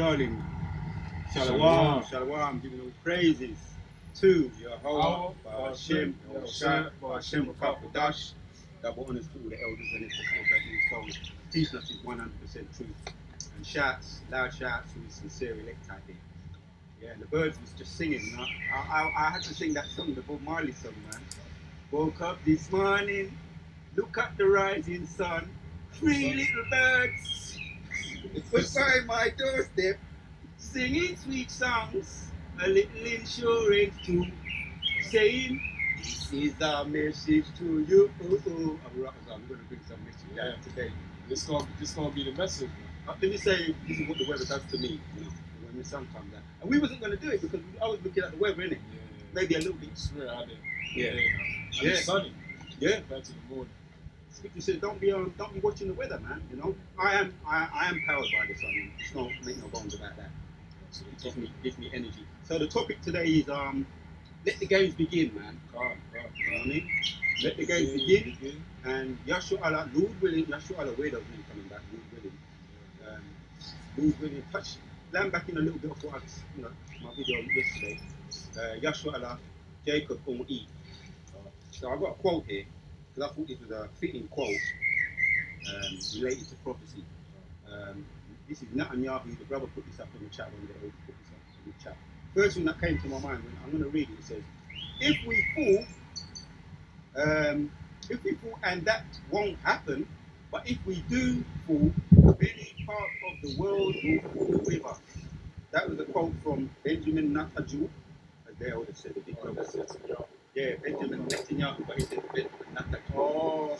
darling. Shalom. Shalom, giving all praises to Yahweh, Hashem, Shah, Hashem, Dash. Double honors to all the elders and his souls. Teaching us his 100% truth. And shouts, loud shouts to his sincere elect out there. Yeah, and the birds was just singing. And I had to sing that song, the Bob Marley song, man. Woke up this morning, look at the rising sun. Three little birds was by my doorstep, singing sweet songs, a little insurance too, saying, this is our message to you. I'm going to bring some message out today. This gonna be the message, man. Let me say, this is what the weather does to me, when the sun comes out. And we wasn't going to do it because I was looking at the weather, innit? Yeah. Maybe a little bit. Swear out there. Yeah. And it's sunny. Yeah. Back to the morning. Scripture says, don't be watching the weather, man. I am powered by the sun. Just don't make no bones about that. So It gives me energy. So the topic today is let the games begin, man. You know what I mean? Let the games begin. And Yahshua Allah, Lord willing, Yahshua Allah, where does he coming back? Lord willing. Lord willing. Land back in a little bit of what I, my video yesterday. Yahshua Allah, Jacob on Eve. So I've got a quote here because I thought this was a fitting quote related to prophecy. This is Netanyahu, the brother put this up in the chat, one of the elders put this up in the chat. First thing that came to my mind, I'm going to read it, it says, if we fall and that won't happen, but if we do fall, many parts of the world will fall with us. That was a quote from Benjamin Netanyahu, as they always said, the big brother said. Yeah, Benjamin Netanyahu, but he said Benjamin Netanyahu. Oh,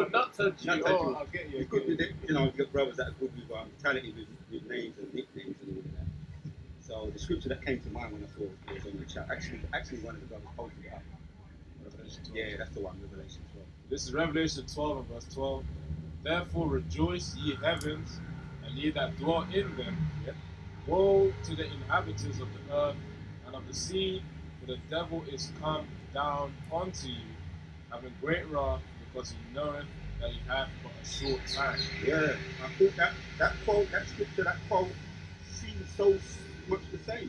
Netanyahu. Oh, I get you. It's good with it, you've got brothers that are good with talented with names and nicknames and all of that. So the scripture that came to mind when I saw it was on the chat. Actually one of the brothers posted it up. Revelation 12. Yeah, that's the one, Revelation 12. This is Revelation 12 and verse 12. Therefore rejoice, ye heavens, and ye that dwell in them. Yep. Woe to the inhabitants of the earth and of the sea, for the devil is come down unto you, having great wrath, because he knoweth that he hath but a short time. Yeah, I thought that quote, that scripture, that quote seems so much the same.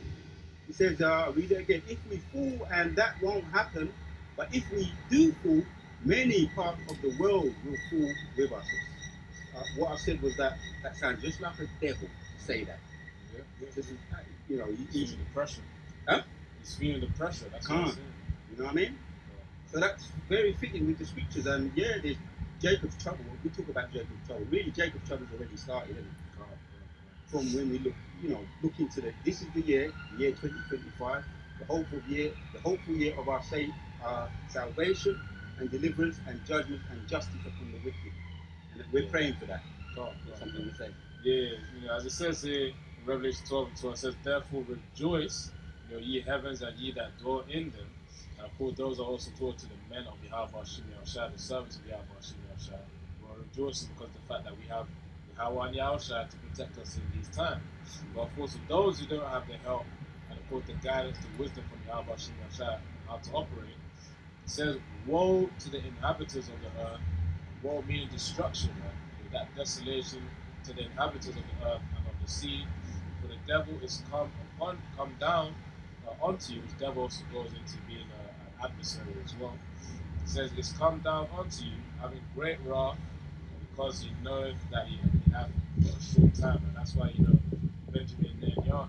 It says, read it again, if we fall and that won't happen, but if we do fall, many parts of the world will fall with us. What I said was that sounds just like a devil to say that. Yeah. Just, He's feeling the pressure. Huh? He's feeling the pressure. That's what I'm saying. You know what I mean? So that's very fitting with the scriptures. And yeah, there's Jacob's trouble. We talk about Jacob's trouble. Really, Jacob's trouble's already started, isn't it? From when we look into this is the year 2025, the hopeful year of our salvation and deliverance and judgment and justice upon the wicked. And we're praying for that. That's something to say. Yeah, as it says here in Revelation 12 and 12, it says, therefore rejoice, ye heavens and ye that dwell in them. And of course, those are also taught to the men of Yahweh Hashem Yahushua, the servants of Yahweh Hashem Yahushua. We're rejoicing because of the fact that we have Yahweh and Yahushua to protect us in these times. But of course, for those who don't have the help and of course the guidance, the wisdom from Yahweh Hashem Yahushua how to operate, it says, woe to the inhabitants of the earth. Woe meaning destruction, man. That desolation to the inhabitants of the earth and of the sea. For the devil is come down onto you. The devil also goes into being an adversary as well. It says it's come down onto you, having great wrath, because he knoweth that he hath a short time. And that's why Benjamin Netanyahu,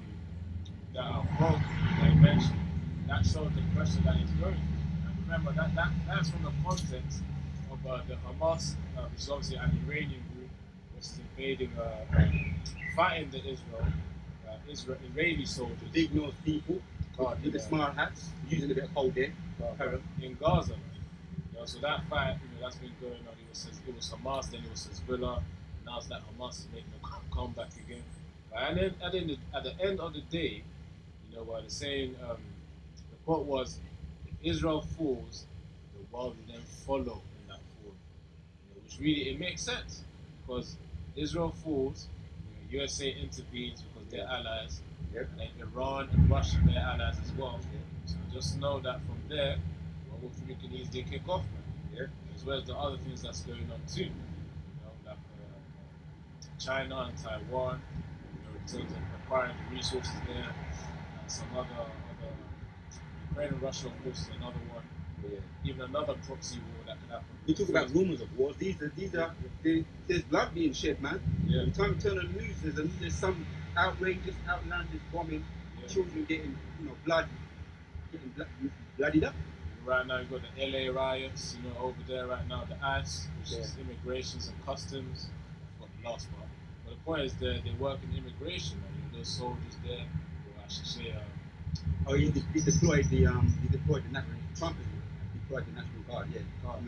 that quote that he mentioned, that shows the pressure that he's going through. And remember that's from the context of the Hamas, which is obviously an Iranian group, which is invading, fighting the Israeli soldiers. Big North people with the smart hats, using a bit of cold air. In Gaza, man. So that fight, that's been going on. It was Hamas, then it was Hezbollah. Now it's that Hamas is making a comeback again. And then at the end of the day, what they're saying, the quote was, if Israel falls, the world will then follow in that fall. Which really, it makes sense. Because Israel falls, USA intervenes because they're allies. Yep. And then Iran and Russia, they're allies as well. So just know that from there, we can easily kick off, man. Yeah. As well as the other things that's going on too. Like China and Taiwan, in terms of acquiring the resources there, and some other Ukraine and Russia, of course, is another one. Yeah. Even another proxy war that could happen. You talk about rumors of wars. There's blood being shed, man. Yeah. Every time you turn on the news, there's some outrageous, outlandish bombing, Yeah. children getting, bloodied up. Right now, you've got the LA riots, over there right now, the ICE, which is immigrations and customs. I forgot the last part. But the point is that they work in immigration. Those soldiers there, or I should say, he deployed the national Trump deployed the National Guard,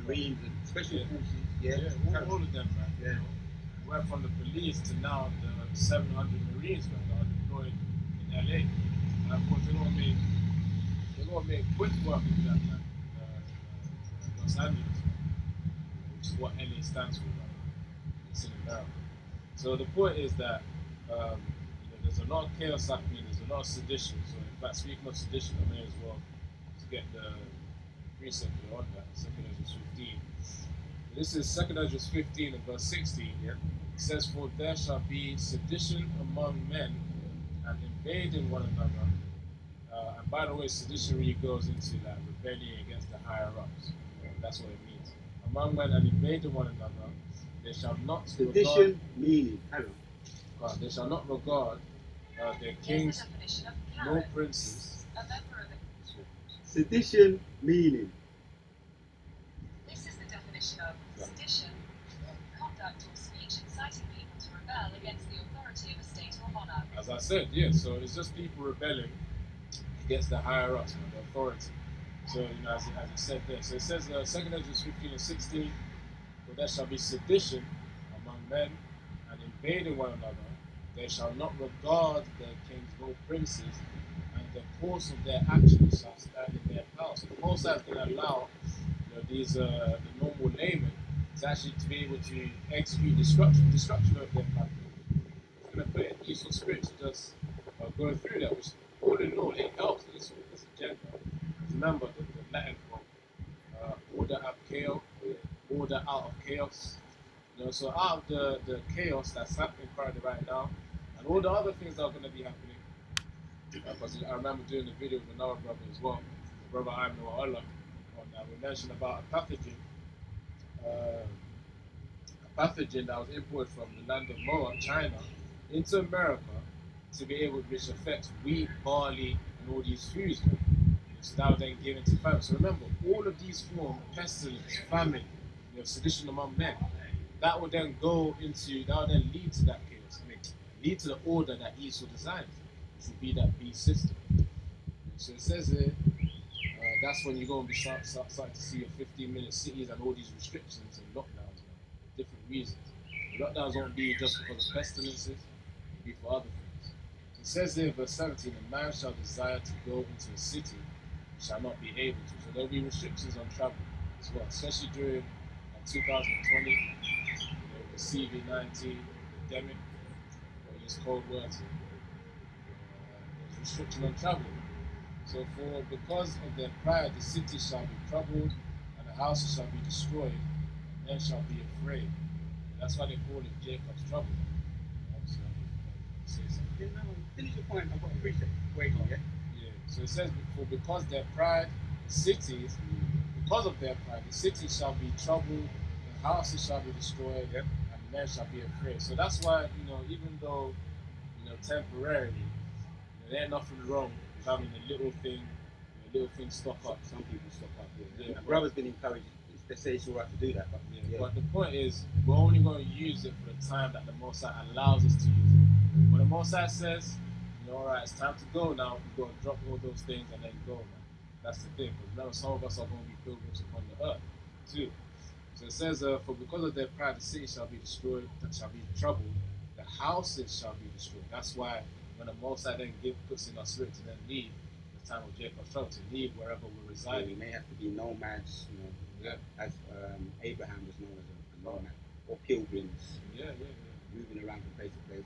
Marines and special forces, all of them, man. Yeah. Went from the police to now the 700 Marines that are deployed in LA. And of course, they're gonna make quick work of that, man. Los Angeles, which is what LA stands for, right? It's in America. So the point is that there's a lot of chaos happening. There's a lot of sedition. So in fact, speaking of sedition, I may as well to get the precept on that. 2 Esdras 15. This is 2 Esdras 15 and verse 16. Yeah. It says, "For there shall be sedition among men, and invading one another." And by the way, sedition really goes into like rebelling against the higher ups. That's what it means. Among men and invading one another, they shall not sedition meaning. They shall not regard their kings nor princes. Sedition meaning. This is the definition of sedition: conduct or speech inciting people to rebel against the authority of a state or monarch. As I said, so it's just people rebelling against the higher ups, the authority. So, as it said there. So it says 2 Esdras 15 and 16, "For there shall be sedition among men, and invading one another. They shall not regard their kings nor princes, and the course of their actions shall stand in their power." So the Most High is going to allow these the normal laymen to actually to be able to execute destruction of their country. It's going to put an evil spirit to just go through that, which all in all it helps this agenda. Remember the Latin quote, order out of chaos. So out of the chaos that's happening currently right now, and all the other things that are going to be happening. Because I remember doing the video with another brother as well, brother Ayman Allah, on that. We mentioned about a pathogen that was imported from the land of Moab, China, into America to be able, which affects wheat, barley, and all these foods. It's now then given to famine. So remember, all of these form pestilence, famine, sedition among men. That will then lead to that chaos. Lead to the order that Esau designed, which will be that beast system. So it says here, that's when you're going to be starting to see your 15-minute cities and all these restrictions and lockdowns, for different reasons. The lockdowns won't be just because of pestilences, it'll be for other things. So it says here, verse 17, "A man shall desire to go into a city, shall not be able to." So there'll be restrictions on travel as well, especially during 2020, the CV-19 pandemic, or use cold words. There's restriction on travel. So because of their pride, the city shall be troubled, and the houses shall be destroyed, and men shall be afraid. That's why they call it Jacob's trouble. Finish your point. I've got a precept waiting. Yeah. So it says, because their pride, because of their pride, the city shall be troubled, the houses shall be destroyed, and men shall be afraid. So that's why, even though, temporarily, there ain't nothing wrong with having a little thing stock up. Some people stock up. Yeah. My brother's been encouraged. They say it's all right to do that, but the point is, we're only going to use it for the time that the Most High allows us to use it. When the Most High says, all right, it's time to go now, we've got to drop all those things and then go, man. That's the thing. Because now some of us are going to be pilgrims upon the earth, too. So it says, "For because of their pride, the city shall be destroyed, that shall be troubled, the houses shall be destroyed." That's why when the Most High then puts in our spirit to then leave the time of Jacob's trouble, to leave wherever we're residing. We may have to be nomads, as Abraham was known as a nomad, or pilgrims. Moving around from place to place.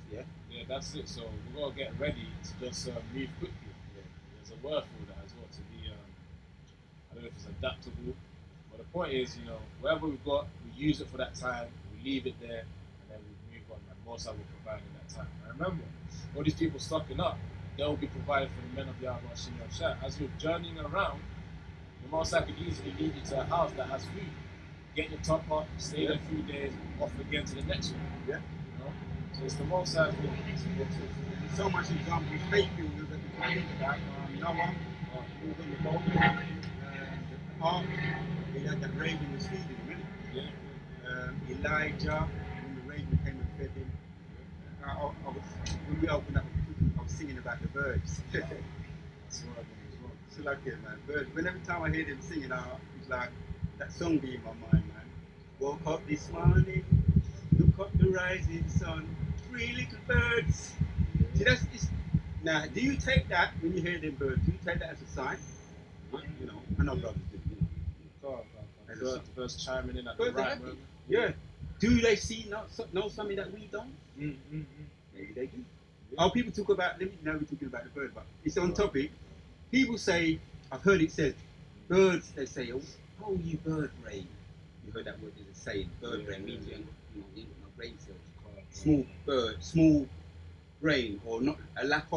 Yeah, that's it. So we've got to get ready to just move quickly. There's a word for that as well, to be, I don't know if it's adaptable, but the point is, whatever we've got, we use it for that time, we leave it there, and then we move on, and most will provide in that time. And remember, all these people stocking up, they will be provided for the men of Yahweh Hashem Shah. As you're journeying around, the Most High could easily lead you to a house that has food. Get your top up, stay there a few days, off again to the next one. Yeah. You know? So it's the Most High thing. There's so much example of faith builders that we can think about. Noah, who was on the boat, the ark, he had that raven was feeding him, innit? Yeah. Elijah, when the raven came and fed him. When we opened up, I was singing about the birds. That's what I mean as well. So like it, man. Birds. When every time I hear them singing, it's like that song be in my mind, man. Woke up this morning, look up the rising sun, three little birds. See, now, do you take that when you hear them birds? Do you take that as a sign? You know, I know brothers do. You know, First chiming in at the birds are right happy. moment. Yeah. Do they know something that we don't? Mm-hmm. Maybe they do. Oh, people talk about. Now we're talking about the bird, but it's on topic. People say, I've heard it said, birds. They say, "Oh, you bird brain." You heard that word? There's a saying, bird brain means you ain't got no brain cells. Small bird, small brain, or not a lack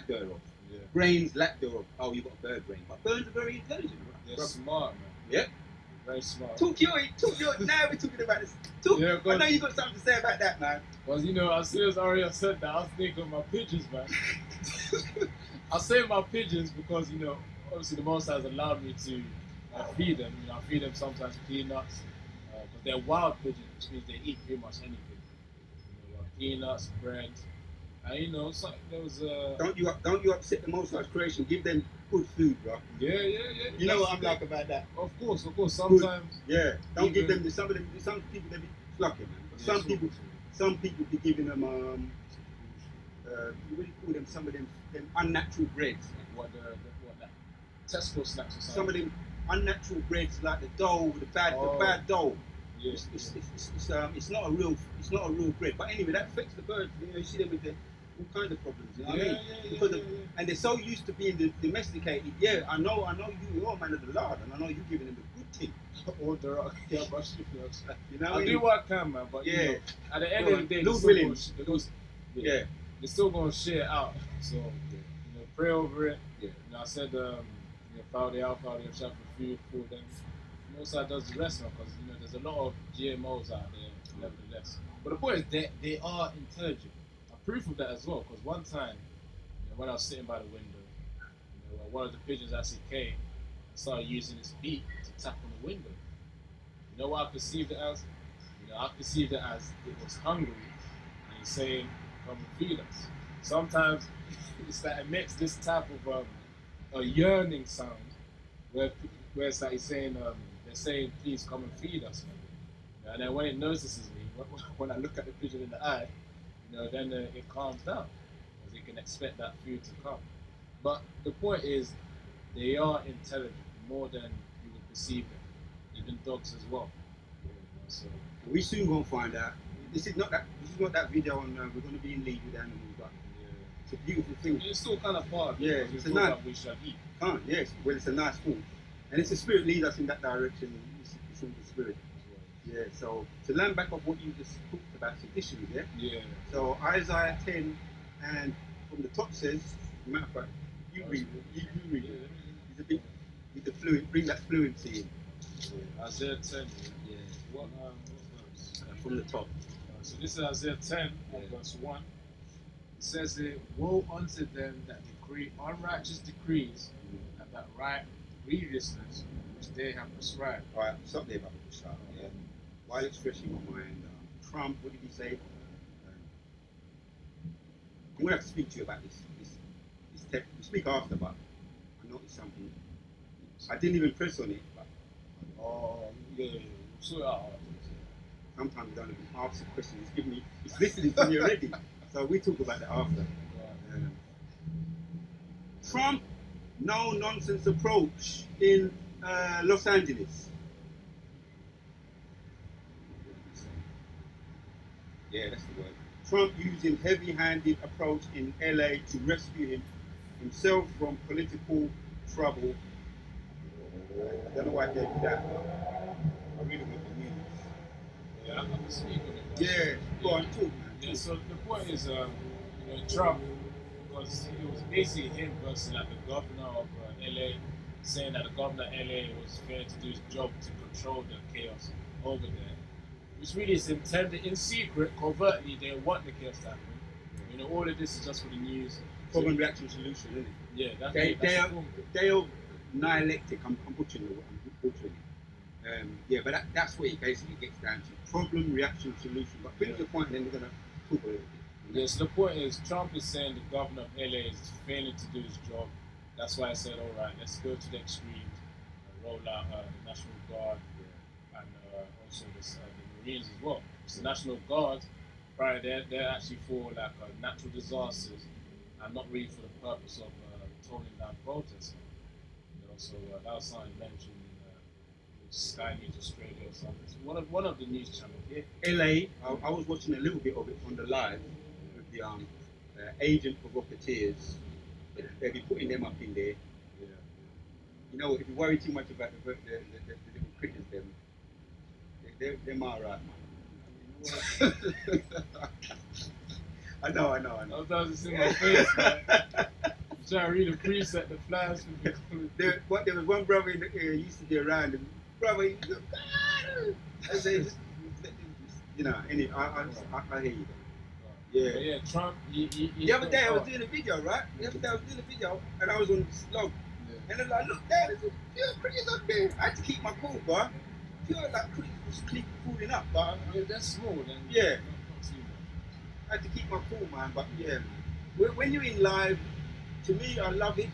thereof. Yeah. Brains, lack thereof. Oh, you got a bird brain, but birds are very intelligent, right? They're smart, man. Yeah. Very smart. Talk your. Now we're talking about this. Yeah, I know you got something to say about that, man. Because, you know, as soon as Aria said that, I was thinking of my pigeons, man. I say my pigeons because, you know, obviously the Most High has allowed me to feed them. You know, I feed them sometimes peanuts because they're wild pigeons, which means they eat pretty much anything. You know, peanuts, bread, and you know, there was a. Don't you upset the Most High's creation? Give them good food, bro. Yeah. You know what I'm like about that? Of course. Sometimes. Yeah. Don't give them some people they be plucking, man. But some people be giving them what do you call them? Some of them unnatural breads. What that? Tesco snacks or something. Some of them unnatural breads like the dough, the bad dough. Yeah. It's not a real bread. But anyway, that affects the birds. You know, you see them with all kinds of problems. You know what I mean? And they're so used to being domesticated. Yeah, I know you're a man of the Lord, and I know you're giving them the good thing. Or the rock, yeah, but you know, I do what I can, man. But yeah, you know, at the end of the day, Lord willing, they're still gonna share it out. So you know, pray over it. Yeah. You know, I said, you know, follow the out, follow the shop for food. Then most side does the rest now because you know there's a lot of GMOs out there, nevertheless. But the point is, they are intelligent. Proof of that as well, because one time, you know, when I was sitting by the window, you know, one of the pigeons actually came and started using its beak to tap on the window. You know what I perceived it as? You know, I perceived it as it was hungry and it's saying, "Come and feed us." Sometimes it's like it makes this type of a yearning sound, where it's like it's saying, they're saying, "Please come and feed us." Man. And then when it notices me, when I look at the pigeon in the eye. You know, then it calms down because you can expect that food to come. But the point is, they are intelligent more than you would perceive them. Even dogs as well. You know, so we soon gonna find out. This is not that video on we're gonna be in league with animals, but it's a beautiful thing. It's still kind of part. Yeah, it's a nice. We shall eat. Yes, well, it's a nice thought, and it's the spirit leads us in that direction. It's in the spirit. Yeah, so to learn back of what you just talked about seditions, yeah? Yeah. So Isaiah 10 and from the top says, matter of fact, you read it. It's a bit with the bring that fluency in. Yeah. Isaiah 10. Yeah. What verse? From the top. So this is Isaiah 10, verse 1. It says here, "Woe unto them that decree unrighteous decrees and that write grievousness which they have prescribed." Alright, stop there about the prescribed, yeah. While it's fresh in my mind, Trump, what did he say? I'm going to have to speak to you about this tech. We'll speak after, but I noticed something. I didn't even press on it, but sometimes I don't even ask the question. It's listening to me already. So we talk about that after. Trump, no nonsense approach in Los Angeles. Yeah, that's the word. Trump using heavy-handed approach in LA to rescue himself from political trouble. I don't know why they do that. I really want the news. Yeah, I can speak on it. Yeah, go on, talk, man. Yeah, so the point is, Trump, because it was basically him versus like the governor of LA, saying that the governor of LA was failing to do his job to control the chaos over there, which really is intended in secret, covertly. They want the chaos to happen. You know, all of this is just for the news. Problem, reaction, solution, isn't it? Yeah, that's They are nihilistic. I'm butchering it. Yeah, but that's what it basically gets down to: problem, reaction, solution. But bring the point, and then we're gonna talk a little bit. Yeah, so the point is, Trump is saying the governor of LA is failing to do his job. That's why I said, all right, let's go to the extremes, roll out the National Guard and also the Marines as well. So the National Guard, right, they're actually for like natural disasters and not really for the purpose of toning down protests. You know, so that was something mentioned in Sky News Australia or something. So one of the news channels. Yeah, LA. I was watching a little bit of it on the live with the agent provocateurs. They'll be putting them up in there. Yeah. You know, if you worry too much about the little critters, them are right, man. I know. Sometimes it's in my face, man. I'm trying to read a preset, the flash. There was one brother in the used to be around, and brother, I say, you know, anyway, I hear you. Yeah. But yeah, Trump. The other day I was doing a video, right? And I was on the slope. Yeah. And then I looked down, there's a few crickets up there. I had to keep my cool, bro. I feel like crickets just keep cooling up, but yeah, that's small then. Yeah. Not too much. I had to keep my cool, man. But yeah, when you're in live, to me, I love it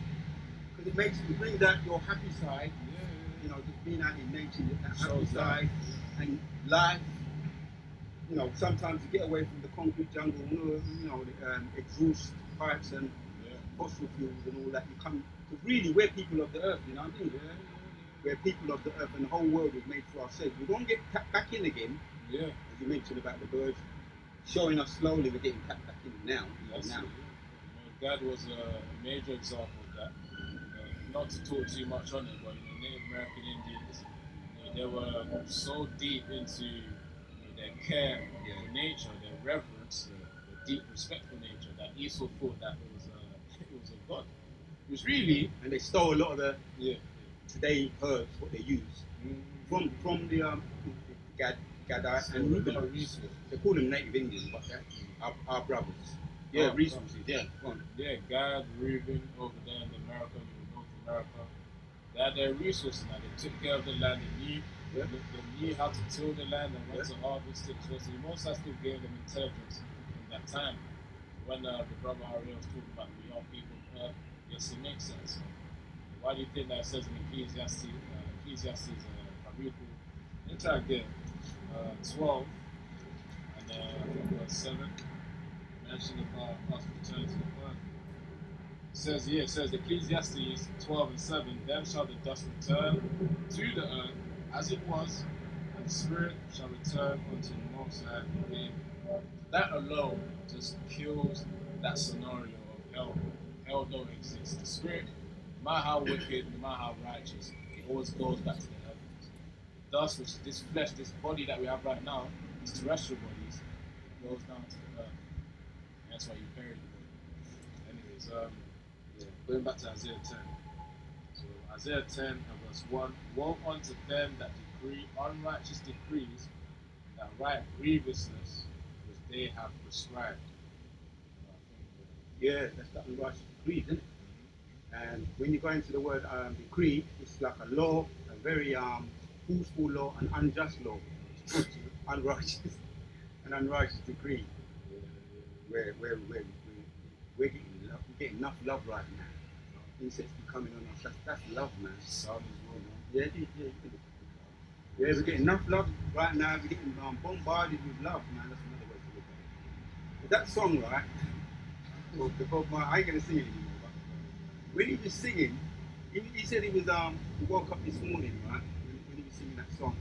because it brings out your happy side. Yeah. You know, just being out in nature, that happy side, and life. You know, sometimes you get away from the concrete jungle, you know, the exhaust pipes and fossil fuels and all that. You come to really, we're people of the earth, you know what I mean? Yeah. We're people of the earth, and the whole world was made for ourselves. We're going to get tapped back in again. Yeah. As you mentioned about the birds, showing us slowly we're getting tapped back in now. Now. God was a major example of that. Not to talk too much on it, but Native American Indians, they were so deep into their care for nature, their reverence, their deep respect for nature, that Esau thought that it was a god. It was really, and they stole a lot of the today herbs what they use from the Gadai and Reuben. They call them Native Indians, but they're our brothers. Yeah, resources. Yeah, go on. Yeah, Gad, Reuben over there in America, North America. They had their resources now. They took care of the land. They knew how to till the land and when to harvest it. So the Most High still gave them intelligence in that time. When the brother Ariel was talking about the young people of earth, yes, it makes sense. Why do you think that it says in Ecclesiastes, let's try again, 12 and verse 7, mentioning about us returning to the earth. It says Ecclesiastes 12 and 7, then shall the dust return to the earth as it was, and the spirit shall return unto the Most High again. That alone just kills that scenario of hell. Hell don't exist. The spirit, no matter how wicked, no matter how righteous, it always goes back to the heavens. The dust, which is this flesh, this body that we have right now, these terrestrial bodies, goes down to the earth. And that's why you bury the body. Anyways, going back to Isaiah 10. So Isaiah 10 and verse 1, woe unto them that decree unrighteous decrees, that write grievousness which they have prescribed. Yeah, that's that unrighteous decree, isn't it? And when you go into the word decree, it's like a law, a very forceful law, an unjust law, unrighteous, an unrighteous decree. We're getting enough love right now. Insects be coming on us. That's love, man. Yeah, we're getting enough love right now. We're getting bombarded with love, man. That's another way to look at it. But that song, right? I ain't gonna sing it anymore. But when he was singing, he said he was he woke up this morning, right? When he was singing that song,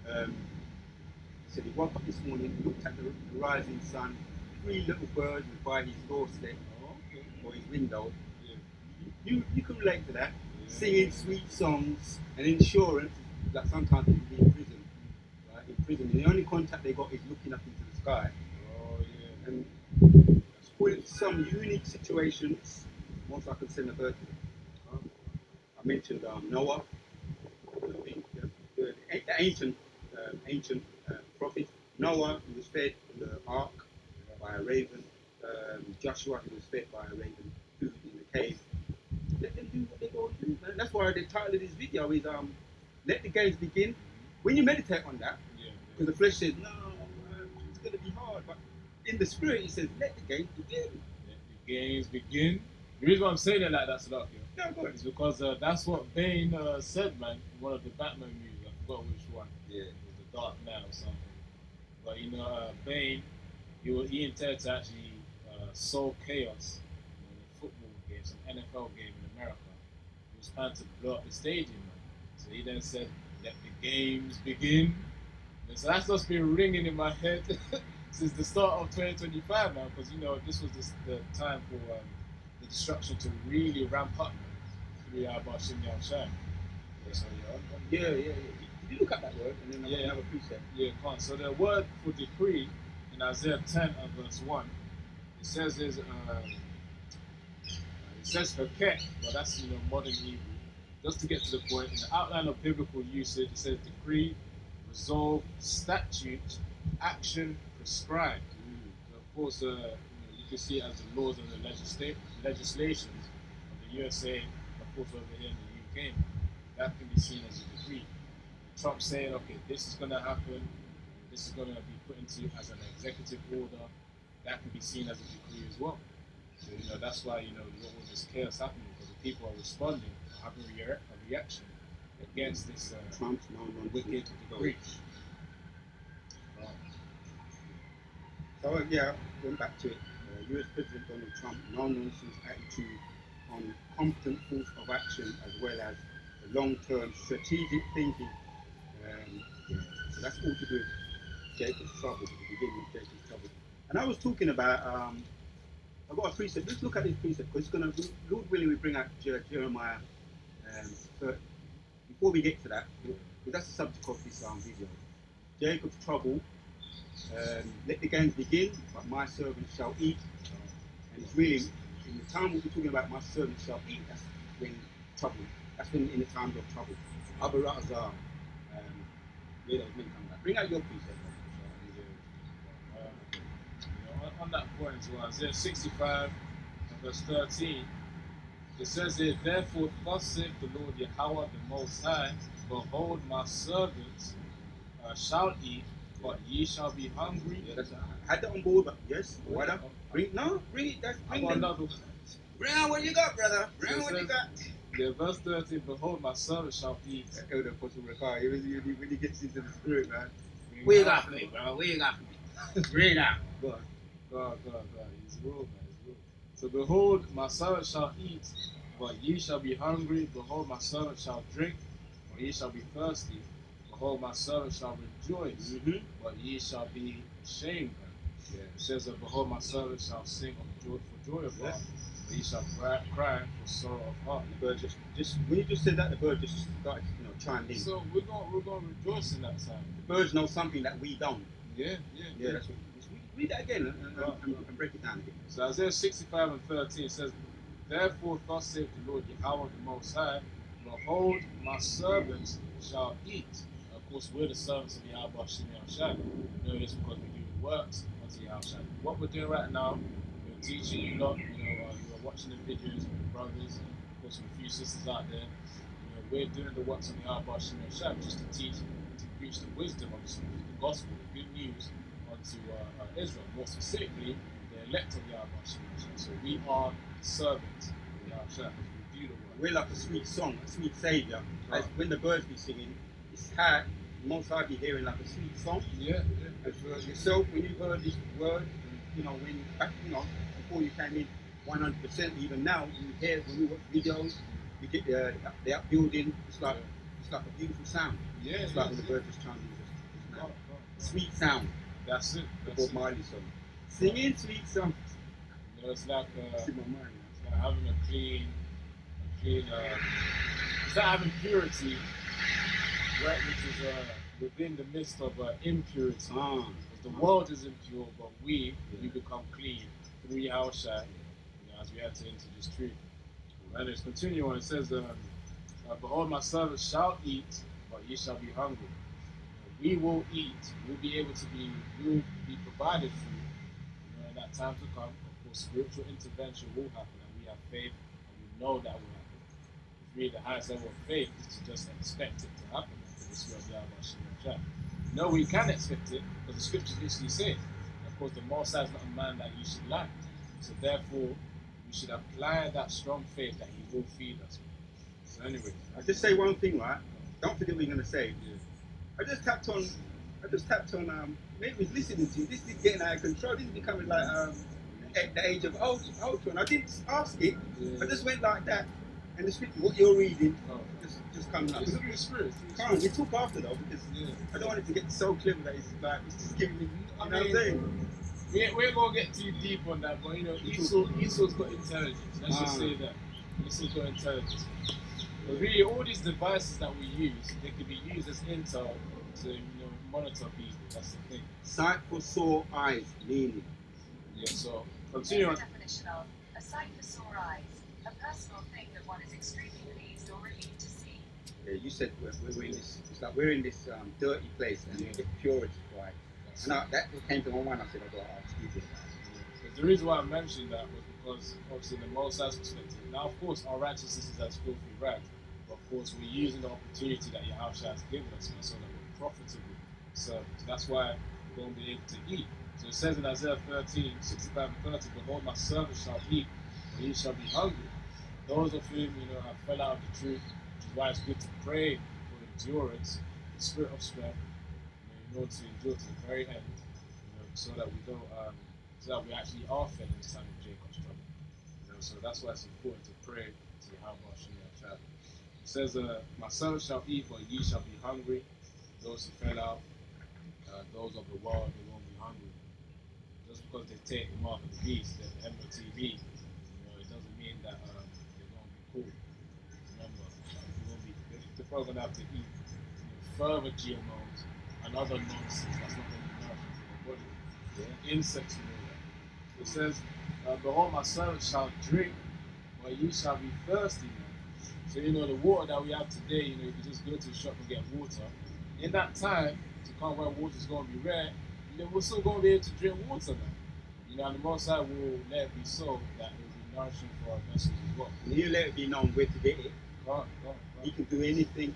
he said he woke up this morning, looked at the rising sun, 3 little birds was by his doorstep or his window. You can relate to that. Singing sweet songs and insurance, like sometimes people be in prison, right? In prison, and the only contact they got is looking up into the sky. And some unique situations, once I can send a bird to them. I mentioned Noah, the ancient prophet. Noah, who was fed in the ark by a raven. Joshua, who was fed by a raven, food in the cave. Let them do what they go and do, man. That's why the title of this video is "Let the Games Begin." When you meditate on that, because the flesh says, "No, it's going to be hard," but in the spirit, it says, "Let the games begin." Let the games begin. The reason why I'm saying it like that, Slovakia, Yeah, go ahead. is because that's what Bane said, man, in one of the Batman movies. I forgot which one. Yeah. It was The Dark Knight or something. But Bane, he intended to actually sow chaos in a football game, some NFL game in America. He was planning to blow up the stadium, man. So he then said, "Let the games begin." And so that's just been ringing in my head since the start of 2025, man. Because this was the time for the destruction to really ramp up, man. Through Abba Shimyan Shai. So Yeah. Did you look at that word and then another precept? Yeah, come on. So the word for decree in Isaiah 10 and verse 1, it says haket, but that's modern Hebrew. Just to get to the point, in the outline of biblical usage, it says decree, resolve, statute, action, prescribed. So of course, you can see it as the laws and the legislations of the USA, of course over here in the UK. That can be seen as a decree. Trump saying, okay, this is going to happen, this is going to be put into as an executive order, that can be seen as a decree as well. So, that's why, all this chaos happening, because the people are responding, having a reaction against this Trump's wicked decree. So, going back to it, US President Donald Trump, no-nonsense attitude on competent course of action as well as the long-term strategic thinking. So that's all to do with Jacob's trouble, the beginning of Jacob's trouble. And I was talking about, I've got a precept. Let's look at this precept, because it's going to, Lord willing, we bring out Jeremiah 30. Before we get to that, because that's the subject of this video. Jacob's trouble, let the games begin, but my servant shall eat. And it's really, in the time we're talking about my servant shall eat, that's when trouble, that's when in the times of trouble. Abu Razar, where those men come back. Bring out your precept. On that point as well, Isaiah 65 and verse 13, it says here, "Therefore thus saith the Lord Yahweh the Most High, behold my servants shall eat, but ye shall be hungry." Yeah, I had that on board, but yes, what up? Bring it, that's I got another. Bring out what you got, brother. Bring out what you got. Yeah, verse 13, "Behold my servant shall eat." Elder Apostle Rakai, when he gets into the spirit, man. Where you got for me, bro? Where you got for me? Bring it out. God. He's real, man. He's real. So behold, my servant shall eat, but ye shall be hungry. Behold, my servant shall drink, but ye shall be thirsty. Behold, my servant shall rejoice, but ye shall be ashamed. Yeah. It says that, behold, my servant shall sing for joy of heart, but ye shall cry for sorrow of heart. The bird just when you just said that, the bird just started, chimed in. So we're gonna rejoice in that time. The birds know something that we don't. Yeah. That's what. Read that again and break it down again. So Isaiah 65 and 13 says, "Therefore thus saith the Lord Yahweh the Most High, behold, my servants shall eat." Of course, we're the servants of Yahweh Shimyan Shai. We know this because we do the works unto Yahweh Shai. What we're doing right now, we're teaching you lot. You are watching the videos with the brothers, and of course with a few sisters out there. We're doing the works of Yahweh Shimyan Shai, just to teach, to preach the wisdom of the gospel, the good news onto Israel, more specifically the elect of Yahweh Shai. So we are the servants of Yahweh Shai. We do the work. We're like a sweet song, a sweet saviour. Right. When the birds be singing, it's hard. Most High be hearing like a sweet song. Yeah. And for yourself, when you heard this word, when back, before you came in, 100%. Even now, when we watch videos, you get the upbuilding. It's like a beautiful sound. Yeah. It's like when the birds just chime in. Sweet sound. That's it. Bob Marley song. Singing sweet songs. It's like it's in my mind. It's like having a clean. It's like having purity, right? Which is within the midst of impurity. Because The world is impure, but we become clean through Yahushua, as we enter into this truth. And it's continue on. It says, "Behold, my servants shall eat, but ye shall be hungry." We will eat. We'll be able to be. We will be provided food. In that time to come, of course, spiritual intervention will happen, and we have faith, and we know that will happen. If we the highest level of faith is to just expect it to happen. This is what no, we can expect it because the scriptures literally say, of course, the Most High is not a man that he should lie. So therefore, we should apply that strong faith that he will feed us. So anyway, I'll just say one thing, right? Don't forget what you're gonna say. yeah. I just tapped on maybe was listening to you. This is getting out of control. This is becoming like at the age of Ultron. I didn't ask it. Yeah. I just went like that. And the scripture, what you're reading, Oh. just coming up. It's through the spirit. Come on, we talk after though, because Yeah. I don't want it to get so clever that it's just giving me, you know what I'm saying? We ain't gonna get too deep on that, but Esau's got intelligence. Let's just say that. Esau's got intelligence. But really, all these devices that we use, they can be used as intel to monitor people. That's the thing. Sight for sore eyes, meaning. Yeah. So Here's continue the on. definition of a sight for sore eyes, a personal thing that one is extremely pleased or relieved to see. Yeah, you said we're in this. It's like we're in this dirty place, and Yeah. it's purity, right? And that came to my mind. I said, I got to ask you this. Because the reason why I mentioned that was because, obviously, in the Most High's perspective, now, of course, our righteousness is as filthy rags, but of course, we're using the opportunity that Yahushua has given us, so that we're profitable. So that's why we're going to be able to eat. So it says in Isaiah 13:65 and 30, "Behold, my servant shall eat, but he shall be hungry." Those of whom have fell out of the truth, which is why it's good to pray for endurance, the spirit of strength, in order to endure to the very end, so that we don't, so that we actually are fed in the time of Jacob's trouble. So that's why it's important to pray to Yahweh Shem. It says, "My servant shall eat, but ye shall be hungry." Those who fell out, those of the world, they won't be hungry. Just because they take the mark of the beast, the MOTB, it doesn't mean that they're going to be cool. Remember, they're probably going to have to eat further GMOs and other nonsense that's not going to be nourishing for their body. Yeah. Insects and all that. It says, "Behold, my servant shall drink, but ye shall be thirsty now." So the water that we have today, you can just go to the shop and get water. In that time, to come where water is going to be rare, we're still going to be able to drink water now. And the Most High will let it be so that it will be nourishing for our vessels as well. And you let it be known where to get it. Go You can do anything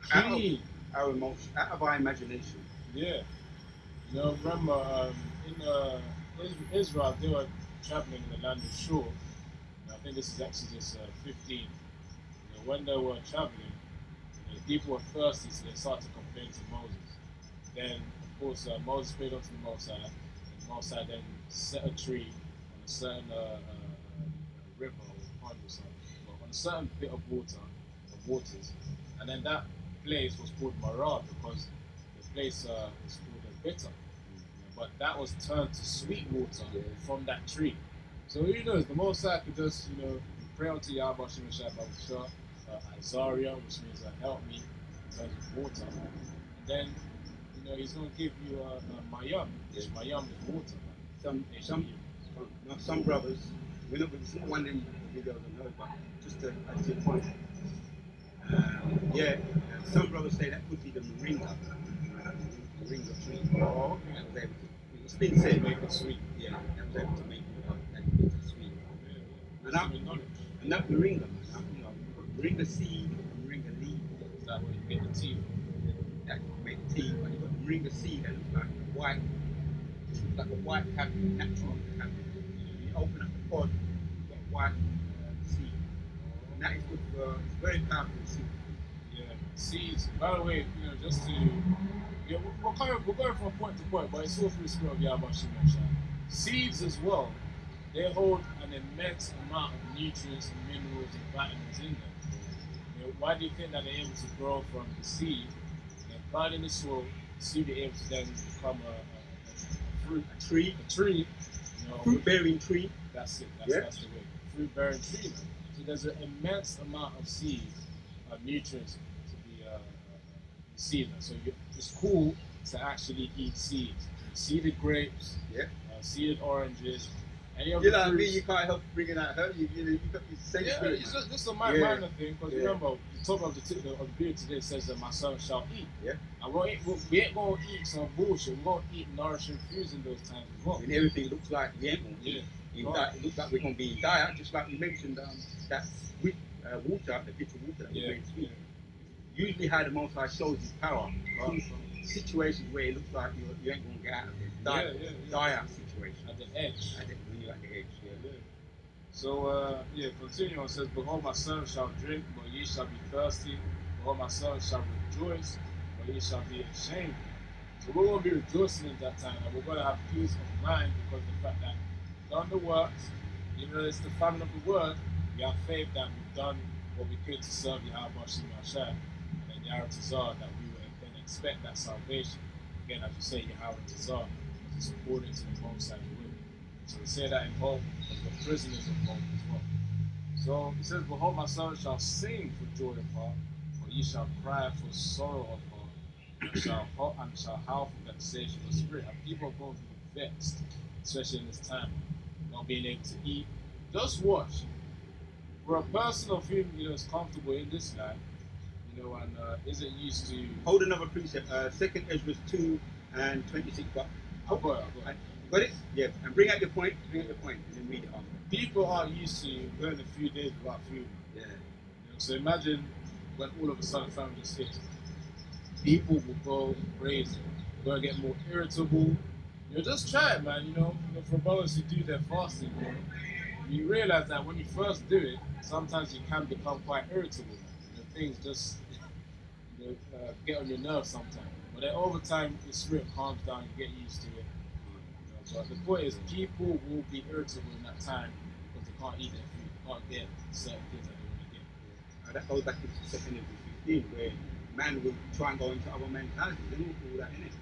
Clean. out of our emotion, out of our imagination. Yeah. Remember, in Israel, they were traveling in the land of Shur. I think this is Exodus 15. When they were traveling, people were thirsty, so they started to complain to Moses. Then, of course, Moses prayed unto the Most High, and the Most High then set a tree on a certain river or pond or something, on a certain bit of waters, and then that place was called Marah because the place was called bitter. But that was turned to sweet water from that tree. So who knows? The Most High could just, pray unto Yahweh Shem Shabbat Azaria, which means help me in terms of water. And then, he's going to give you a mayam, which mayam is water. Some brothers, it's not one of them videos I know, but just to add to your point. Some brothers say that could be the moringa tree. Oh, okay. That was able to, it's been said, Make it sweet. yeah, that was able to make that bitter sweet. And that moringa, moringa seed, moringa leaf, Is that where you get the tea from? that make tea, but you got the moringa seed and like white, just like a white cabbage, natural cabbage. You open up the pod, you got a white seed. And that is good for, it's very powerful seed. Yeah, seeds. By the way, just to we're going from point to point, but it's all through the spirit of Yahweh Shem. Seeds as well, they hold an immense amount of nutrients and minerals and vitamins in them. Why do you think that they're able to grow from the seed and plant in the soil, the seed be able to then become a fruit, A tree, fruit bearing tree. That's it. That's the way. Fruit bearing tree. So there's an immense amount of seeds, nutrients to be received. So it's cool to actually eat seeds. seeded grapes, Yeah. seeded oranges, any of You the know what I mean? fruits. You can't help bringing out her. You got your sense Yeah, to it, it's man. just this is a Yeah. minor thing because Yeah. remember the top of the video today says that my son shall eat. Yeah. And we ain't gonna eat some bullshit. We're gonna eat nourishing foods in those times as well. And everything looks like we ain't gonna Yeah. eat. Right. It looks like we're gonna be in diet, just like we mentioned that with water, the bitter water that we Yeah. drink sweet. Usually, how the Most High shows His power. Right. Situations where it looks like you ain't gonna get out of it. Dire situation. At the edge. When you're at the edge. Yeah. So, continue on. It says, Behold, my son shall drink, but ye shall be thirsty. Behold, my son shall rejoice, but ye shall be ashamed. So, we're going to be rejoicing in that time, and we're going to have peace of mind because of the fact that we've done the works, even though it's the famine of the word, we have faith that we've done what we could to serve Yahweh Shem Yahshua, and then Yahweh Tazar, that we would then expect that salvation. Again, as you say, Yahweh Tazar, because it's according to the Most High's will. So we say that in hope, because we're prisoners of hope as well. So it says, Behold, my son shall sing for joy of heart, but ye shall cry for sorrow of heart, and shall howl for vexation of spirit. And people are going to be vexed, especially in this time, not being able to eat. Just watch. For a person of whom is comfortable in this life, and isn't used to. Hold another precept. 2nd Ezra 2 and 26. But I've got it. got it? Yeah. And bring out your point. And then read it on. People are used to going a few days without food. Yeah. So imagine when all of a sudden famine just hits. People will go crazy. They're gonna get more irritable. Just try it, man. For brothers who do their fasting, you realize that when you first do it, sometimes you can become quite irritable. Things just get on your nerves sometimes. But then over time, the spirit calms down. You get used to it. But the point is, people will be irritable in that time because they can't eat their food, they can't get certain things that they want to get. That goes back into 2nd Ezra 15, where man will try and go into other men's houses and all that in it.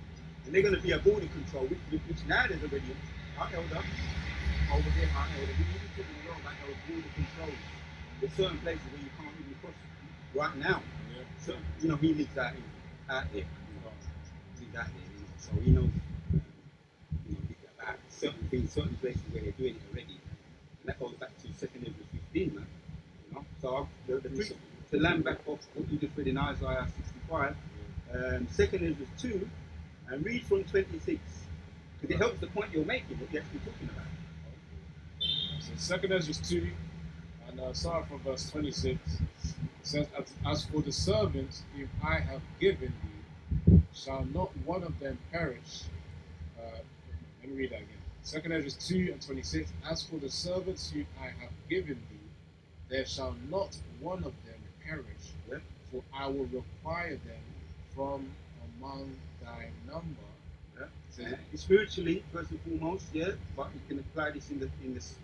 And they're going to be a border control, which now there's already our elder over there, our elder. We even talking a lot about those border controls. There's certain places where you can't even cross right now. Yeah. So he lives out there. He's out there, so he knows. About certain places where they're doing it already, and that goes back to 2nd Ezra 15, man. So to land back off what you just read in Isaiah 65, 2nd Ezra 2, and read from 26, because it helps the point you're making, what you're actually talking about. So 2nd Ezra 2, and starting from verse 26, it says, As for the servants whom I have given thee, shall not one of them perish. Let me read that again. 2nd Ezra 2 and 26. As for the servants whom I have given thee, there shall not one of them perish, for I will require them from among thy number. Yeah. Spiritually, first and foremost, but you can apply this in this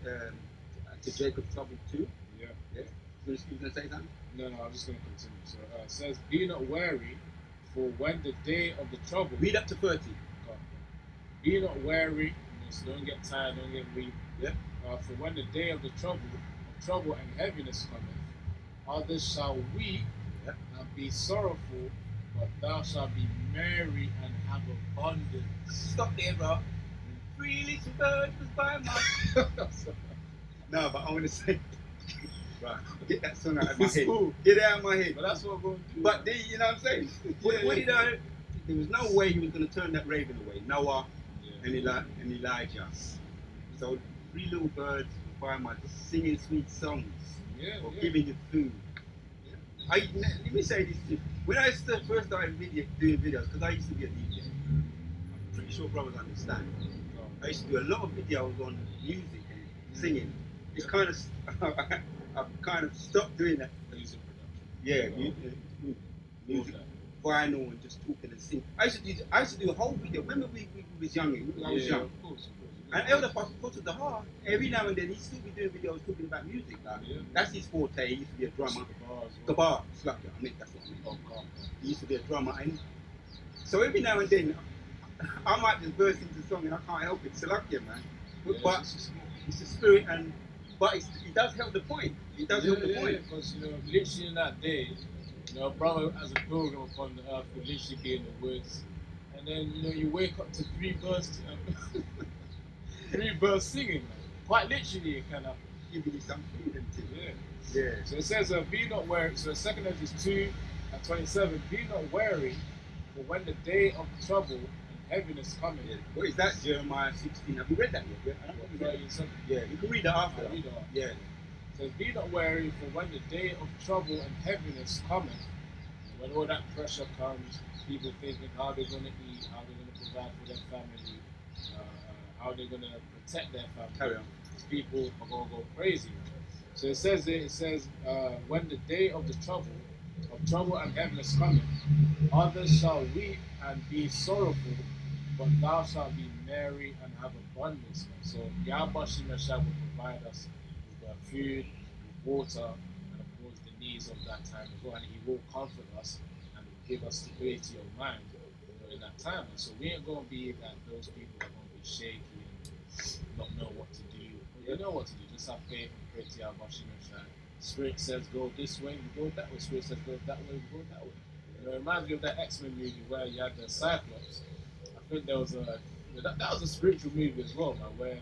to Jacob's trouble too. Yeah. You gonna say something? No, I'm just gonna continue. So it says, Be not wary, for when the day of the trouble. Read up to 30. Be not weary, so don't get tired, don't get weak. Yeah. For when the day of the trouble and heaviness cometh, others shall weep and be sorrowful, but thou shalt be merry and have abundance. Stop there, bro. 3 little birds was by my. No, but I want to say, right, get that song out of my head. Cool. Get it out of my head. But that's what I'm going to do. But then, you know what I'm saying? What did I? There was no way he was going to turn that raven away. Noah and Elijah. So 3 little birds by my singing sweet songs or giving you food. Let me say this to you. When I first started doing videos, because I used to be a DJ, I'm pretty sure brothers understand. I used to do a lot of videos on music and singing. It's kind of I've kind of stopped doing that. Music production. Yeah, music, vinyl, and just talking and singing. I used to do a whole video. Remember we was younger. I was young. Of course. And Elder Pastor Put to the heart. Every now and then he'd still be doing videos talking about music. That's his forte. He used to be a drummer. Gabar, slap you. That's what I mean. He used to be a drummer, and so every now and then I might just burst into song and I can't help it. Salakia, man. But it's the spirit, but it does help the point. It does help the point. Because literally in that day, brother as a pilgrim upon the earth would literally be in the woods, and then you wake up to three birds, three birds singing, man. Quite literally, kind of. Giving you some freedom to. Yeah. Yeah. So it says, "Be not wary." So 2 Ezra 2:27. Be not wary, for when the day of trouble and heaviness cometh. Yeah. What is that? Jeremiah 16. Have you read that yet? I don't think you read it. Yeah, you can read it after. Read it after. Yeah. It says, "Be not wary, for when the day of trouble and heaviness cometh." When all that pressure comes, people thinking how they're going to eat, how they're going to provide for their family, how they're going to protect their family. Carry on. People are going to go crazy. So it says, when the day of the trouble and heaviness cometh, others shall weep and be sorrowful, but thou shalt be merry and have abundance. So Yahweh Shemeshah will provide us with food, with water, and of course the needs of that time as well. And He will comfort us and give us stability of mind in that time. And so we ain't going to be like those people that are going to be shaky and not know what to do. Well, you know what to do. Just have faith and pray to Yahweh Shemeshah. Spirit says go this way, we go that way. Spirit says go that way, we go that way. It reminds me of that X-Men movie where you had the Cyclops. I think there was that was a spiritual movie as well, man, where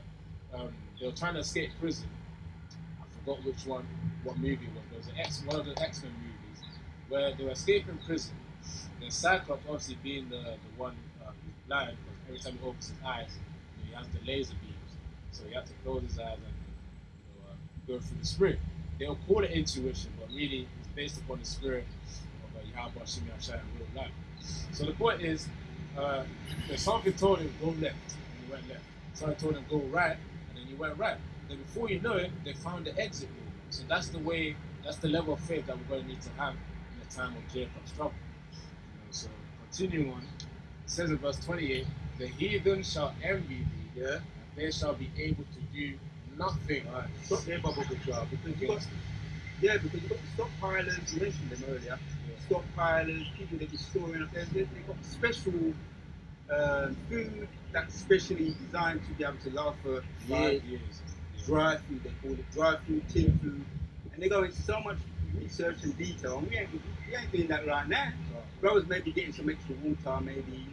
they were trying to escape prison. I forgot what movie it was. There was one of the X-Men movies where they were escaping prison. The Cyclops, obviously being the one who's blind, because every time he opens his eyes, he has the laser beams. So he had to close his eyes and go through the spirit. They'll call it intuition, but really it's based upon the spirit of Yahweh Shemeshah in real life. So the point is, something told him go left, and he went left. Something told him go right, and then he went right. Then before you know it, they found the exit route. So that's the level of faith that we're going to need to have in the time of Jacob's trouble. So continuing on, it says in verse 28, the heathen shall envy thee, and they shall be able to do nothing. Right. Stop there, Bubble Butcher, because you got the stockpilers. You mentioned them earlier. Yeah. Stockpilers, people that are storing up there. They've got special food that's specially designed to be able to last for 5 years. Dry food, they call it dry food, tin food, and they go into so much research and detail. And we ain't doing that right now. Brothers maybe getting some extra water, maybe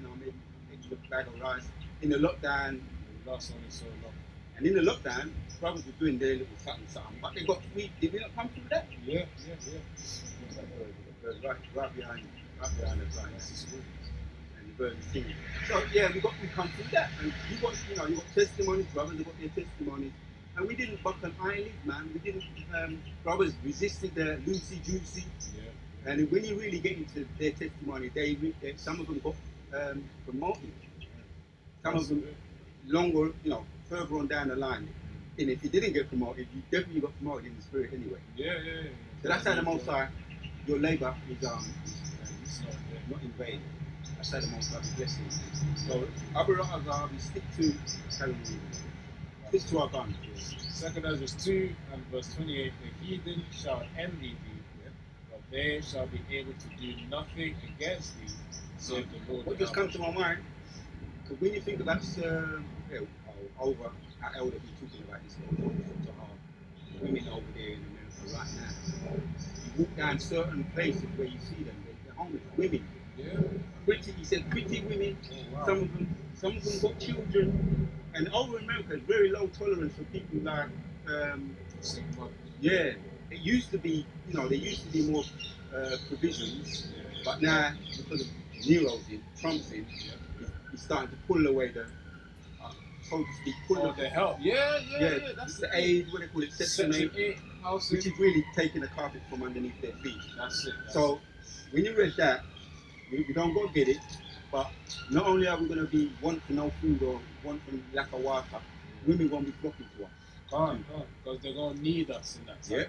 extra bag of rice in the lockdown. Lost only so long. And in the lockdown, brothers were doing their little something, but they got weak. Did we not come through that? Yeah. Right behind the blind. That's the school. And the bird is singing. So yeah, we come through that. And you got testimonies, brothers have got their testimonies. And we didn't buck an eyelid, man. We didn't brothers resisted the loosey goosey. Yeah. And when you really get into their testimony, some of them got promoted. Some of them longer, further on down the line. And if you didn't get promoted, you definitely got promoted in the spirit anyway. Yeah. So that's how the Most High, your labour is not in vain. That's how the Most High is blessing. So Abu Rahazah, we stick to our gun. 2 Ezra 2 and verse 28, the heathen shall envy thee, but they shall be able to do nothing against thee, saith the Lord. What just comes to my mind, because when you think about over our elder be talking about this women over there in America right now. You walk down certain places where you see them, they're homeless women. Yeah. He said pretty women. Oh, wow. Some of them got children. And over in America, it's very low tolerance for people like it used to be, there used to be more provisions, but now because of Trump's in, he's starting to pull away the so to speak, the help. Yeah. That's the aid, what they call it, Section 8 houses, which is really taking the carpet from underneath their feet. That's it. So when you read that, we don't go get it, but not only are we going to be want for no food or want for lack of water, women going to be flocking to us. Because they're going to need us in that time. Yeah.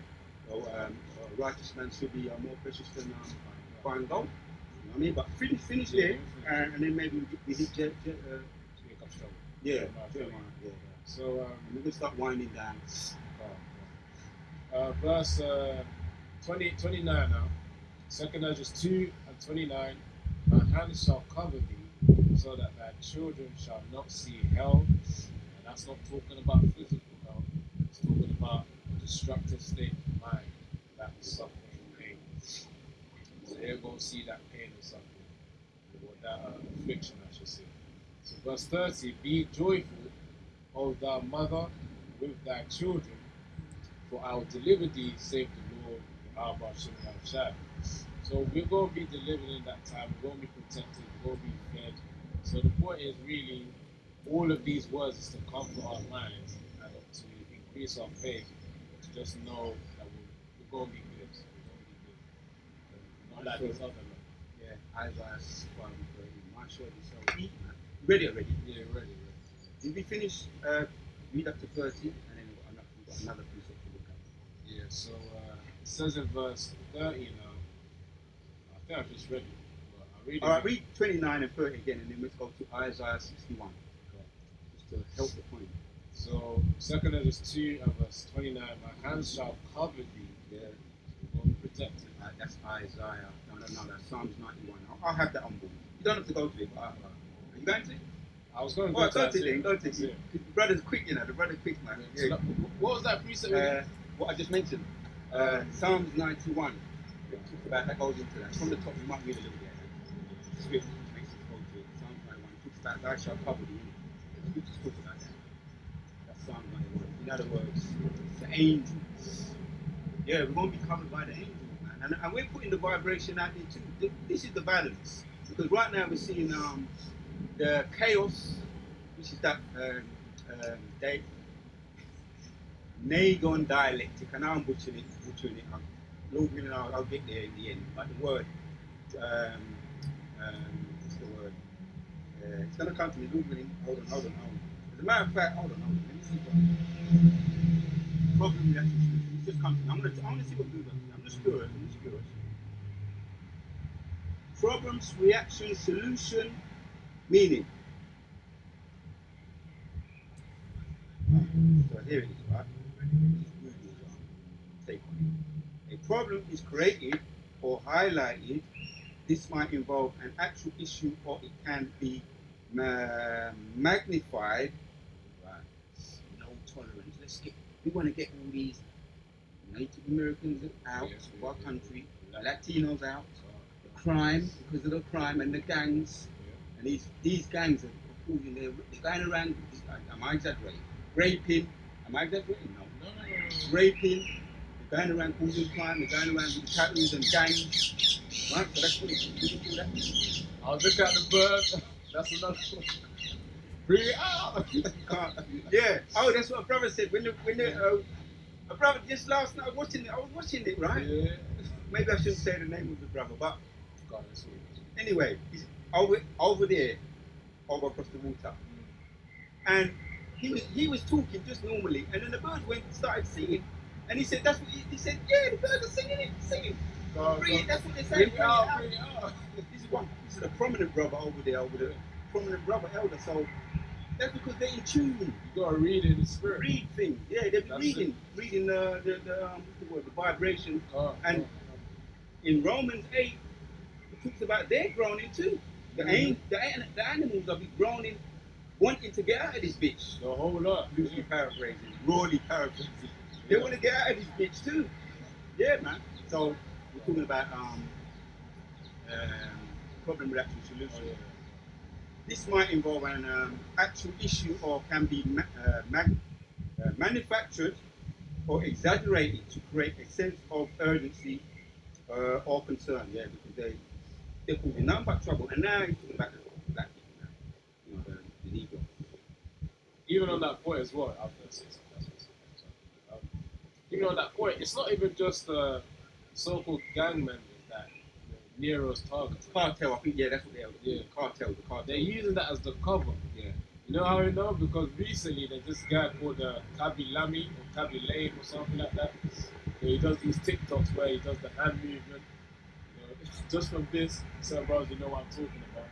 So a righteous man should be more precious than fine gold. You know what I mean? But finish there, and then maybe we hit Jacob's trouble. Yeah. So we're going to start winding down. Verse 29 now. 2 Ezra 2 and 29. My hand shall cover thee, so that thy children shall not see hell. And that's not talking about physical hell. It's talking about a destructive state of mind, that suffering and pain. So they're going to see that pain and suffering. or that affliction, I should say. So verse 30, be joyful, O thou mother, with thy children, for I will deliver thee, save the Lord, Yahweh Hashem Yahushua. So we're going to be delivered in that time, we're going to be protected, we're going to be fed. So the point is really, all of these words is to comfort our minds and to increase our faith, to just know that we're going to be good. We're going to be good. Not like these other men. Yeah, Isaiah 61, my shirt is so eat, man. Ready already? Yeah, ready. Did we finish? Read up to 30, and then we've got another precept to look at. Yeah, so it says in verse 30 now, I think I've just read it, but I'll read it. Alright, read 29 and 30 again, and then let's go to Isaiah 61. Just to help the point. So, 2 Ezra 2 and verse 29, my hands shall cover thee, Yeah. will be protected. That's Isaiah. No, that's Psalms 91. I'll have that on board. You don't have to go to it, but are you going to? I was going to Well, go go to to it. Go to That's it. The brother's quick, you know. The brother's quick, man. So that, what was that precept again? What I just mentioned. Psalms 91. It talks about that goes into that. From the top, you might read a little bit. The script makes us go to it. Psalms 91 talks about thou shalt cover thee. The scriptures talk about that. That's Psalms 91. In other words, the angels. Yeah, we're going to be covered by the angels, man. And we're putting the vibration out there too. This is the balance. Because right now we're seeing the chaos, which is that Nagon dialectic, and now I'm butchering it. Lord willing, I'll get there in the end. But the word, what's the word? It's going to come to me. Lord willing, hold on. As a matter of fact, hold on. Let me see what problem reaction solution. It's just come to me. I want to see what Google does. I'm just curious. Problems, reaction, solution, meaning. So here it is, right? Take on it. A problem is created or highlighted. This might involve an actual issue, or it can be magnified. Right. No tolerance. We want to get all these Native Americans out of our country, Latinos out. Crime, because of the crime and the gangs, and these gangs are causing, they're going around, am I exaggerating? Raping, am I exaggerating? No. Raping, they're going around causing crime, they're going around with tattoos and gangs, right? So that's what it's call that. I'll look at the bird, that's another one. Bring it out! Yeah, oh, that's what a brother said, when a brother just last night, I was watching it, right? Yeah. Maybe I shouldn't say the name of the brother, but God, that's weird. anyway, he's over there, over across the water, and he was talking just normally, and then the birds started singing, and he said that's what he said. Yeah, the birds are singing. That's what they're saying. Bring it out. This is a prominent brother over there, prominent brother elder. So that's because they're in tune. You gotta read it in the spirit. Read things. Yeah, they're reading the what's the word, the vibration. And in Romans 8. It talks about they're groaning too. The animals are groaning, wanting to get out of this bitch. The whole lot. Loosely rawly paraphrasing. They want to get out of this bitch too. Yeah, man. So we're talking about problem, reaction, solution. Oh, yeah. This might involve an actual issue, or can be manufactured or exaggerated to create a sense of urgency or concern. Yeah, because they're causing nothing but trouble. And now he's talking about the black people now. You know, the Negro. Even on that point as well, I was going to say something. Even on that point, it's not even just the so-called gang members that Nero's targeting. Cartel, I think, yeah, that's what they're. Yeah. The cartel. They're using that as the cover. Yeah. You know how I know? Because recently there's this guy called Kabi Lami or Kabi Lane or something like that. So he does these TikToks where he does the hand movement. Just from this, some brothers, you know what I'm talking about.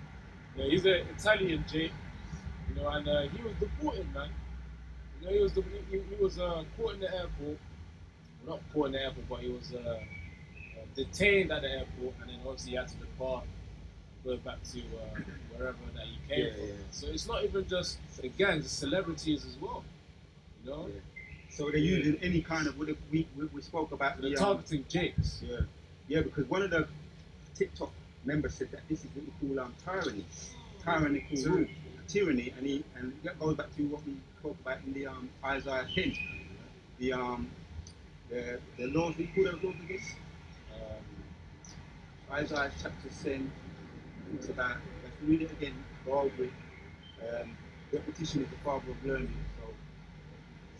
Yeah, he's an Italian J, and he was deported, man. He was caught in the airport. Well, not caught in the airport, but he was detained at the airport, and then obviously he had to depart, go back to wherever that he came from. Yeah. So it's not even just the gangs, it's celebrities as well. Yeah. So they're using any kind of, we spoke about they're targeting Jakes. Yeah, because one of the TikTok member said that this is what we call tyranny, tyrannical rule, tyranny, and that goes back to what we talked about in the Isaiah 10, the the laws. We call those laws again. Isaiah chapter 10 talks about. Let's read it again. Go over it. Repetition is the father of learning.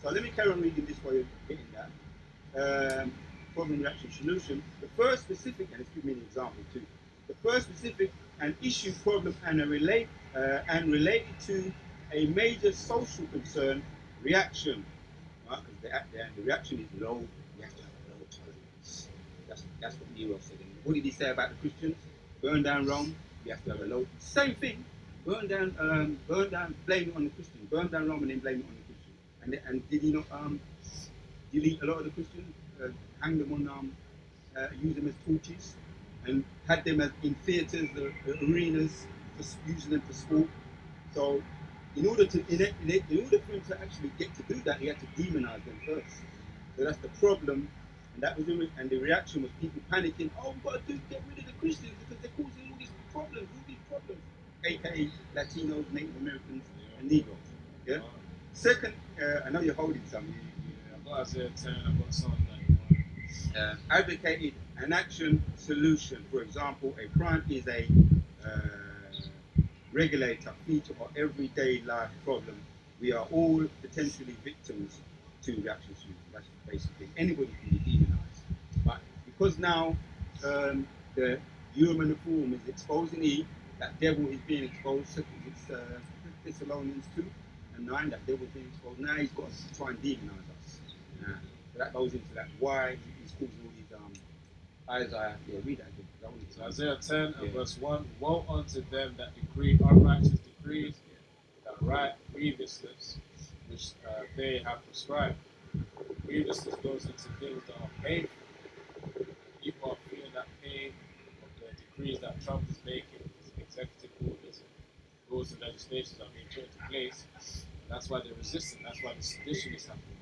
So let me carry on reading this while you're getting that. Problem, reaction, solution. The first specific, and let's give me an example too. The first specific, an issue, problem, and related to a major social concern, reaction. Right? Because the reaction is low. You have to have low tolerance. That's what Nero said. And what did he say about the Christians? Burn down Rome. You have to have a low. Same thing. Burn down, blame it on the Christian. Burn down Rome and then blame it on the Christian. And did he not delete a lot of the Christians, hang them on, use them as torches, and had them in theatres, the arenas, using them for sport. So, in order for him to actually get to do that, he had to demonize them first. So that's the problem, and that was and the reaction was people panicking. Oh, we've got to get rid of the Christians because they're causing all these problems, aka Latinos, Native Americans, and Negroes. Yeah. Second, I know you're holding something. I've got Isaiah 10, I've got Psalm 91. Advocated an action solution. For example, a crime is a regulator, feature, or everyday life problem. We are all potentially victims to the action solution. That's basically anybody can be demonized. But because now the human form is exposing Eve, that devil is being exposed. It's Thessalonians 2 and 9, that devil is being exposed. Now he's got to try and demonize us. So that goes into that. Why he's causing all these Isaiah. Yeah, read that again. So Isaiah 10 and verse 1. Woe unto them that decree unrighteous decrees, that write grievousness, which they have prescribed. Grievousness goes into things that are painful. People are feeling that pain of the decrees that Trump is making, his executive orders, laws and legislations are being put into place. And that's why they're resisting. That's why the sedition is happening.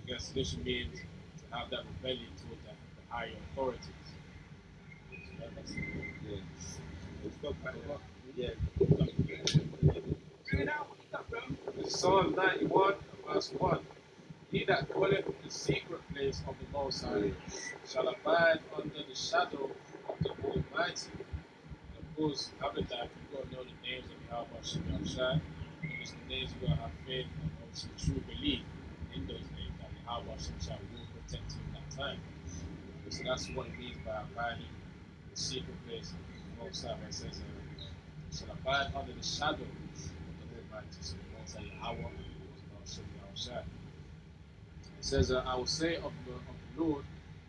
Again, sedition means to have that rebellion toward the higher authorities. Psalm 91, verse 1. He that dwelleth in the secret place of the Most High shall abide under the shadow of the Almighty. And of course, having that, you've got to know the names of Yahweh Hashem Yahushua. And it's the names you've got to have faith and obviously true belief in those names that Yahweh Hashem will protect you in that time. So that's what it means by abiding in the secret place of the Most High. It says, shall abide under the shadow of the Almighty. So the Most High Yahweh Hashem Yahushua. It says, I will say of the Lord,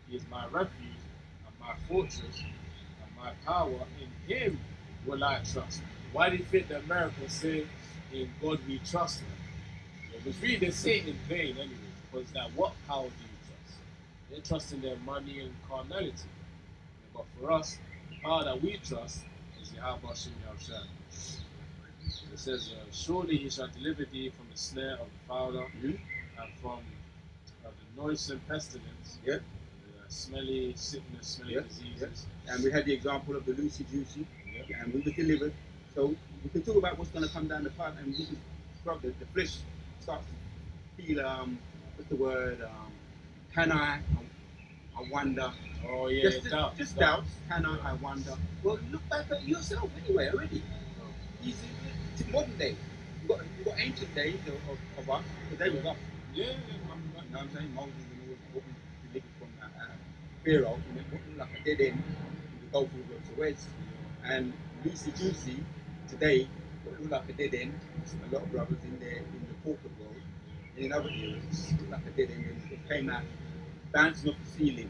He is my refuge and my fortress and my power. In Him will I trust. Why do you think the Americans say, in God we trust Him? Because really they say it in vain anyway. Because that what power do you trust? They trust in their money and carnality. But for us, the power that we trust is Yahweh Hashem Yahushua. It says, surely He shall deliver thee from the snare of the fowler and from the noisome pestilence, smelly sickness, smelly diseases. And we had the example of the Lucy Juicy, and we were delivered. So we can talk about what's going to come down the pipe, and we can the flesh starts to feel, what's the word, can I wonder. Oh yeah, just doubts. Can I wonder. Well, look back at yourself anyway already. It's modern day. You've got ancient days of us, because they were up. Yeah. You know what I'm saying? Moses and all what we delivered from Pharaoh, and it wasn't like a dead end. You go through the Suez. And Lucy Juicy today look like a dead end. A lot of brothers in the corporate world, and in other areas, look like a dead end, and it came out bouncing off the ceiling.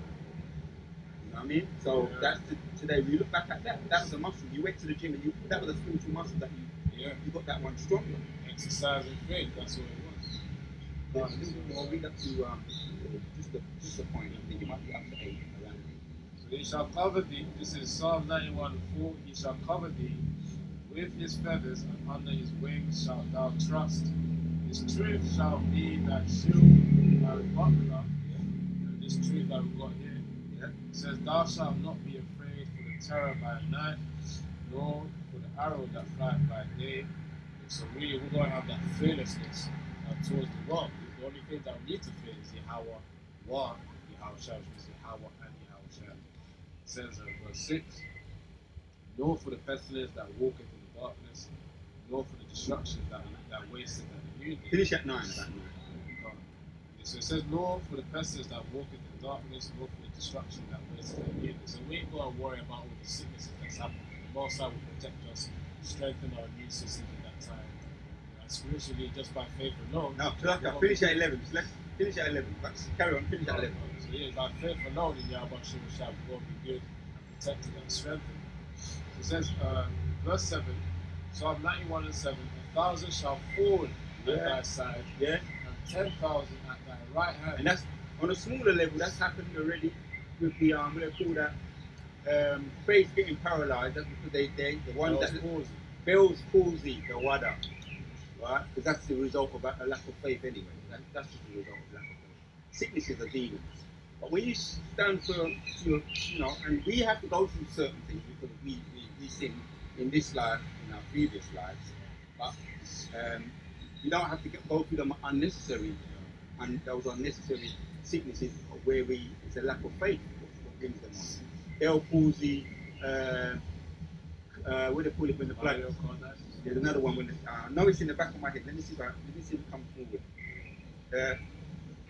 You know what I mean? So that's today. We look back at that. That was a muscle. You went to the gym, and that was a spiritual muscle that you got that one stronger. Exercising faith. That's what it was. Well, read up to just a point. I think it might be up to 8 around. So He shall cover thee. This is Psalm 91:4. He shall cover thee with His feathers, and under His wings shalt thou trust. His truth shall be thy shield and buckler. This truth that we've got here. It says, thou shalt not be afraid for the terror by night, nor for the arrow that flies by day. So really, we're going to have that fearlessness towards the world. The only thing that we need to fear is Yahweh, one, Yahweh Shah, which means Yahweh and Yahweh Shah. It says in verse 6, nor for the pestilence that walketh in the darkness, nor for the destruction that wasteth at the noonday. Finish at 9, about 9. So it says, nor for the pestilence that walketh in darkness, nor for the destruction that wasteth at the noonday. So we ain't going to worry about all the sicknesses that's happening. The Most High will protect us, strengthen our immune system in that time. Spiritually, just by faith alone. No, finish at 11. So let's finish at 11. Let's carry on, finish at 11. So yeah, by faith alone in Yahweh Shah, we're going to be good and protected and strengthened. It says, verse 7, Psalm 91 and 7, 1,000 shall fall at thy side, and 10,000 at thy right hand. And that's on a smaller level. That's happened already with the what they call that faith getting paralyzed. That's because the one that Bell's palsy, the wada, right? Because that's the result of a lack of faith anyway. That's just the result of lack of faith. Sicknesses are demons. But when you stand firm, and we have to go through certain things because we sin in this life, in our previous lives. But you don't have to go through them unnecessary, and those unnecessary sicknesses where it's a lack of faith what brings them on. Bell palsy, what do they call it when the blood? There's another one when I know it's in the back of my head. Let me see if it comes forward.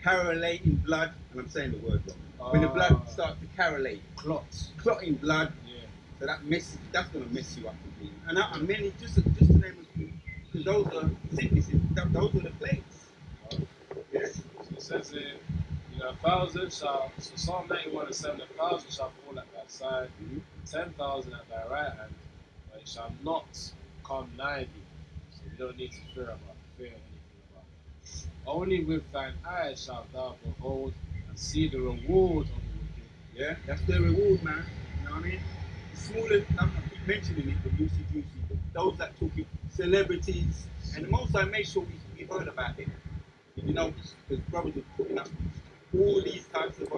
Correlating blood, and I'm saying the word wrong. When the blood starts to correlate, clotting blood. Yeah. So that's going to mess you up completely. And many, just to name a few, because those are sicknesses, those are the plagues. Yes. So it says here, 1,000 shall, so Psalm 91 and 7, 1,000 shall fall at thy side, 10,000 at thy right hand, but it shall not come nigh thee. So you don't need to fear anything about it. Only with thine eyes shalt thou behold and see the reward of the wicked. Yeah, that's the reward, man. You know what I mean? The smaller, I keep mentioning it, the juicy, those that talk it, celebrities, and the most I make sure we heard about it. You know, because brothers are putting up all these types of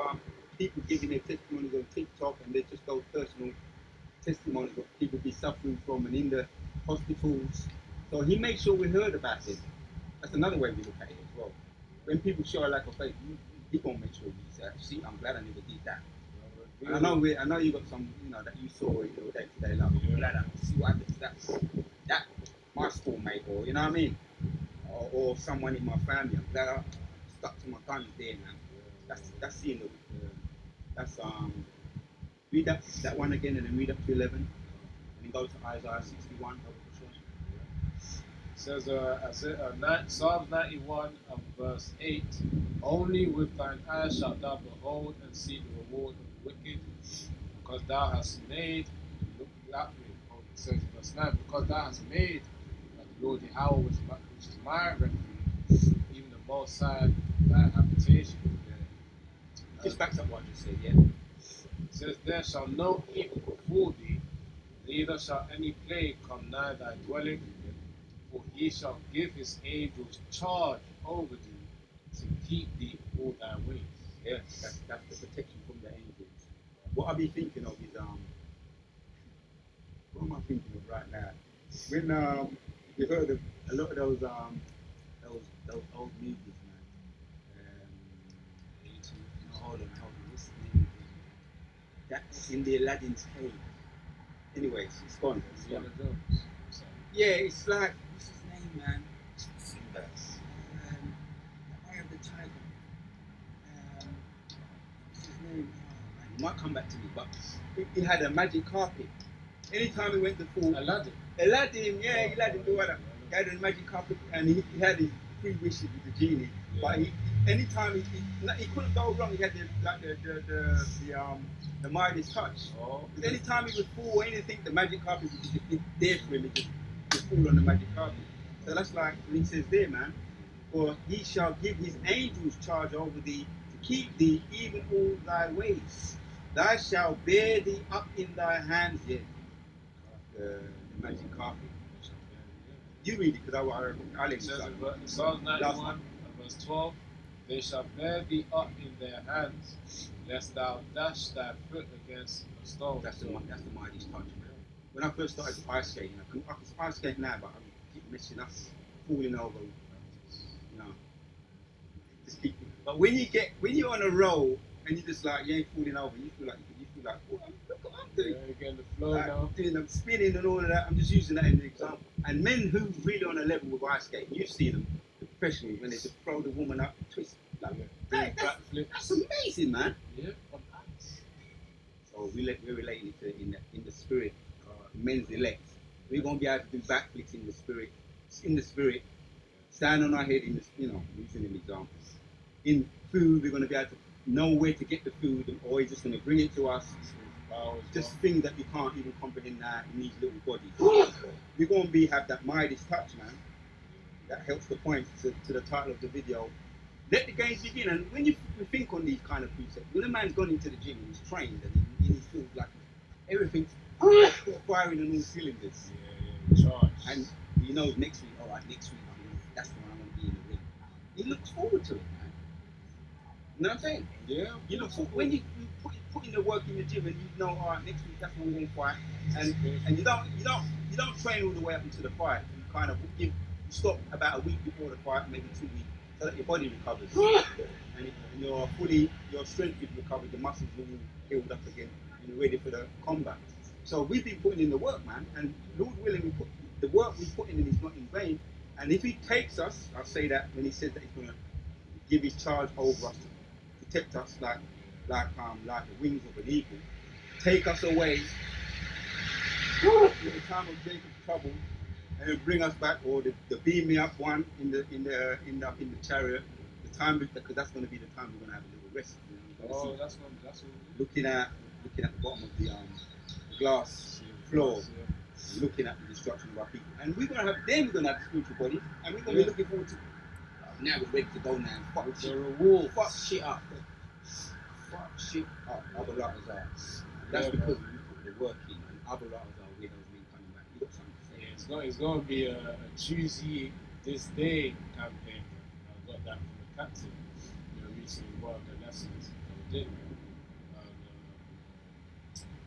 people giving their testimonies on TikTok, and they're just those personal testimonies of people be suffering from and in the hospitals. So he made sure we heard about it. That's another way we look at it as well. When people show a lack of faith, he gonna make sure we say, see, I'm glad I never did that. And I know you got some, that you saw in your day-to-day life. I'm glad I see what happens. That my schoolmate, or you know what I mean, or someone in my family. I'm glad I stuck to my guns there, man. That's seeing the. That's read that one again, and then read up to 11, and then go to Isaiah 61. It says, Psalms 91 and verse 8, only with thine eyes shalt thou behold and see the reward of the wicked, because thou hast made, look that way. It says in verse 9, because thou hast made the Lord Yahweh, which is my refuge, even the Most High thy habitation. Just backs up what I just said, yeah. It says, there shall no evil befall thee, neither shall any plague come nigh thy dwelling, for he shall give his angels charge over thee to keep thee all thy ways. Yeah, that's the protection from the angels. What I be thinking of is what am I thinking of right now? When you've heard of a lot of those old movies, man. Hold on, what's the name? That's in the Aladdin's cave. Anyways, it's gone. Yeah, it's like, what's his name, man? Simba. The Eye of the Tiger. What's his name? Oh, man, he might come back to me, but he had a magic carpet. Anytime he went to fall, Aladdin, yeah, Aladdin, the one. He had a magic carpet, and he had his 3 wishes with the genie. Yeah. But anytime he couldn't go wrong. He had the Midas touch. Because anytime he would fall or anything, the magic carpet would just be there for him. Just fall on the magic carpet. So that's like what he says there, man. For he shall give his angels charge over thee to keep thee even all thy ways. Thou shalt bear thee up in thy hands, yet. The magic carpet. You read it because I it says in Psalms 91 verse 12, They shall bear thee up in their hands, lest thou dash thy foot against a stone. That's the Midas touch, man. When I first started ice skating, I can ice skate now, but I keep messing up, falling over. You know, just keep. But when you're on a roll and you just like you ain't falling over, you feel like oh, look what I'm doing. Yeah, you're getting the flow Like, now. I'm spinning and all of that. I'm just using that as an example. And men who really on a level with ice skating, you've seen them professionally when they just throw the woman up, twist. Like, Doing that's backflips. amazing, man. Yeah, on ice. So we're relating to in the spirit, men's elect. We're gonna be able to do backflips in the spirit, stand on our head in the, using an example. In food, we're gonna be able to know where to get the food, or he's just gonna bring it to us. Just things that we can't even comprehend now in these little bodies. We're gonna have that Midas touch, man. That helps the point to the title of the video. Let the games begin. And when you think on these kind of precepts, when a man's gone into the gym and he's trained and he feels like everything's firing on all cylinders. Charge. And he knows next week, all right, next week that's when I'm going to be in the ring. He looks forward to it, man. You know what I'm saying? Yeah. You look forward when you put in the work in the gym and you know, all right, next week that's when we're going to fight. And you don't train all the way up into the fight. You kind of you stop about a week before the fight, maybe 2 weeks, so that your body recovers. and your strength is recovered, the muscles will build up again, and you're ready for the combat. So we've been putting in the work, man, and Lord willing, the work we put in is not in vain. And if He takes us, I'll say that when He says that He's going to give His charge over us to protect us like the wings of an eagle, take us away at the time of Jacob's trouble, and then bring us back, or the beam me up one in the chariot. The time, because that's going to be the time we're going to have a little rest. That's what looking at the bottom of the glass floor, looking at the destruction of our people, and we're going to have the spiritual body, and we're going to be looking forward to. Now we're ready to go now and fuck shit. Reward. Fuck shit up. Fuck shit up. Other writers are. That's because we put the work in, and other writers are where those men coming back. You got something to say? Yeah, it's going to be a choose ye this day campaign. I got that from the captain. Recently one of the lessons that we did.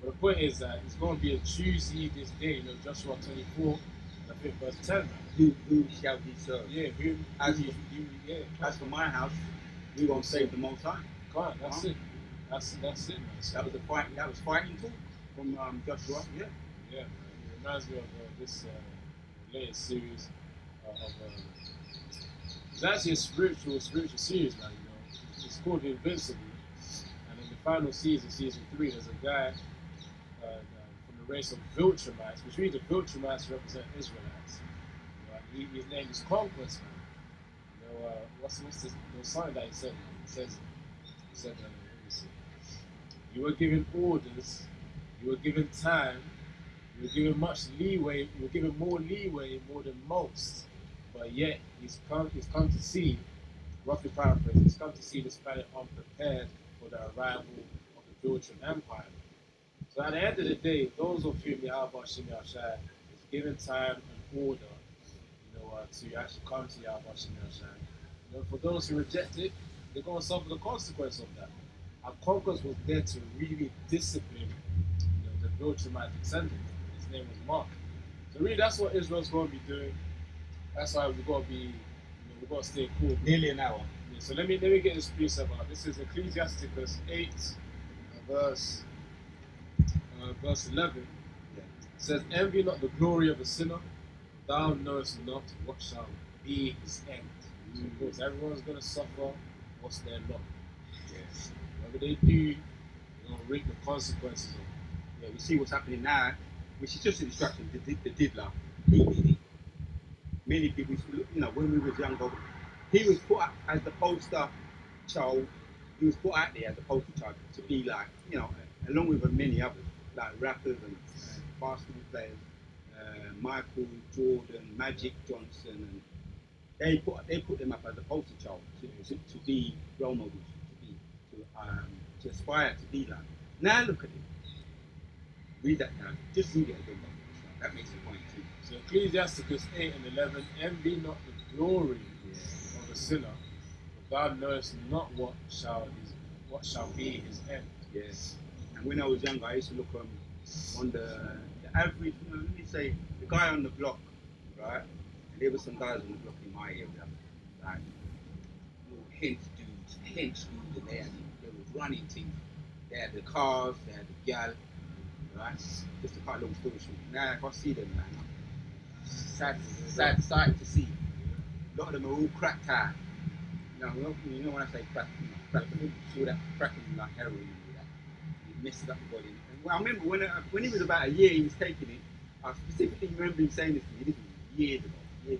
But the point is that it's going to be a choose ye this day. Joshua 24, I think verse 10. Man. Who shall we serve? Yeah, As for my house, we won't save the Most High. God, that's it. That's it, man. So, that was fighting talk from Joshua. Yeah. Yeah, man. It reminds me of this latest series of. It's actually a spiritual series, man. It's called Invincible, and in the final season 3, there's a guy from the race of Viltrumites, which means the Viltrumites represent Israelites. His name is Conquest, man. What's the sign that he said? He said, let me see. You were given orders, you were given time, you were given much leeway, you were given more leeway, more than most, but yet he's come to see, roughly paraphrasing, he's come to see this planet unprepared for the arrival of the Viltrum Empire. So at the end of the day, those of whom Yahweh Shem Yahshai is given time and order, to actually come to Yahweh Shem Yahshai. For those who reject it, they're going to suffer the consequence of that. Our conquest was there to really discipline, the Viltrumite descendant. His name was Mark. So really, that's what Israel's going to be doing. That's why we've got to be, we've got to stay cool. Nearly an hour. Yeah, so let me get this precept out. This is Ecclesiasticus 8, verse 11. It says, "Envy not the glory of a sinner. Thou knowest not what shall be his end." So of course, everyone's going to suffer what's their lot. Yes. Whatever they do, they're going to reap the consequences of it. Yeah, we see what's happening now, which is just a distraction. The diddler, he did it. Many people, when we were younger, he was put up as the poster child. He was put out there as the poster child to be like, along with many others, like rappers and basketball players. Michael Jordan, Magic Johnson, and they put them up as a poster child to be role models, to aspire to be like. Now look at it. Read that now. Just read it again. That makes the point too. So Ecclesiasticus 8 and 11, envy not the glory of a sinner, thou knowest not what shall be his end. Yes. And when I was younger, I used to look on the average, let me say, the guy on the block, right? And there were some guys on the block in my area, like little hench dudes, and they were running things. They had the cars, they had the gal, right? Just to cut a long story short. Now, if I see them, man, sad sight to see. A lot of them are all cracked out. You know when I say crack, all that cracking like heroin and all that. It messes up the body. And I remember when he was about a year, he was taking it. I specifically remember him saying this to me. This was years ago. He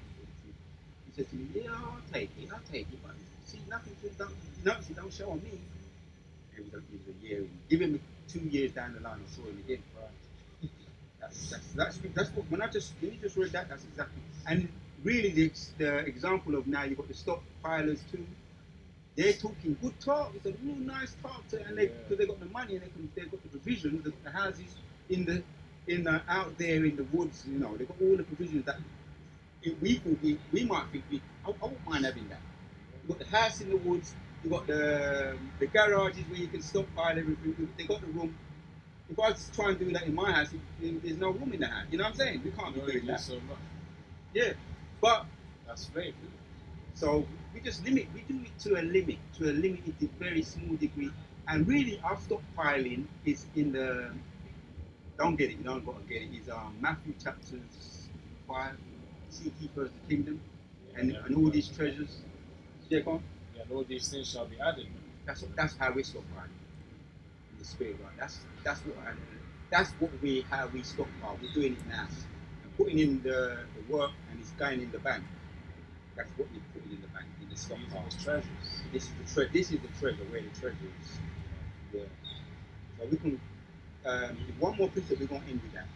said to me, "Yeah, I'll take it, but see, don't show on me." It was a year. Give him 2 years down the line, I saw him again. Right. That's what when you just read that, that's exactly. And really, the example of now you've got the stockpilers too. They're talking good talk. It's a real nice talk, and because they got the money and they've got the provisions, the houses out there in the woods. You know, they've got all the provisions that we might think I wouldn't mind having that. You've got the house in the woods. You've got the garages where you can stockpile everything. They got the room. If I try and do that in my house, there's no room in the house. You know what I'm saying? We can't be doing that. So much. Yeah, but that's faith. So we do it to a limited, very small degree. And really, our stockpiling is in the. Don't get it. You don't got to get it. Is Matthew chapters 5. Seek ye first the kingdom, and all these treasures. Yeah, go on. Yeah, and all these things shall be added. That's how we stockpile in the spirit, right? That's how we stockpile. We're doing it now, and putting in the work, and it's going in the bank. That's what we're putting in the bank, in the stockpile. Treasures. This is the treasure, where the treasure is. Yeah. So we can. One more precept, we're going to end with that.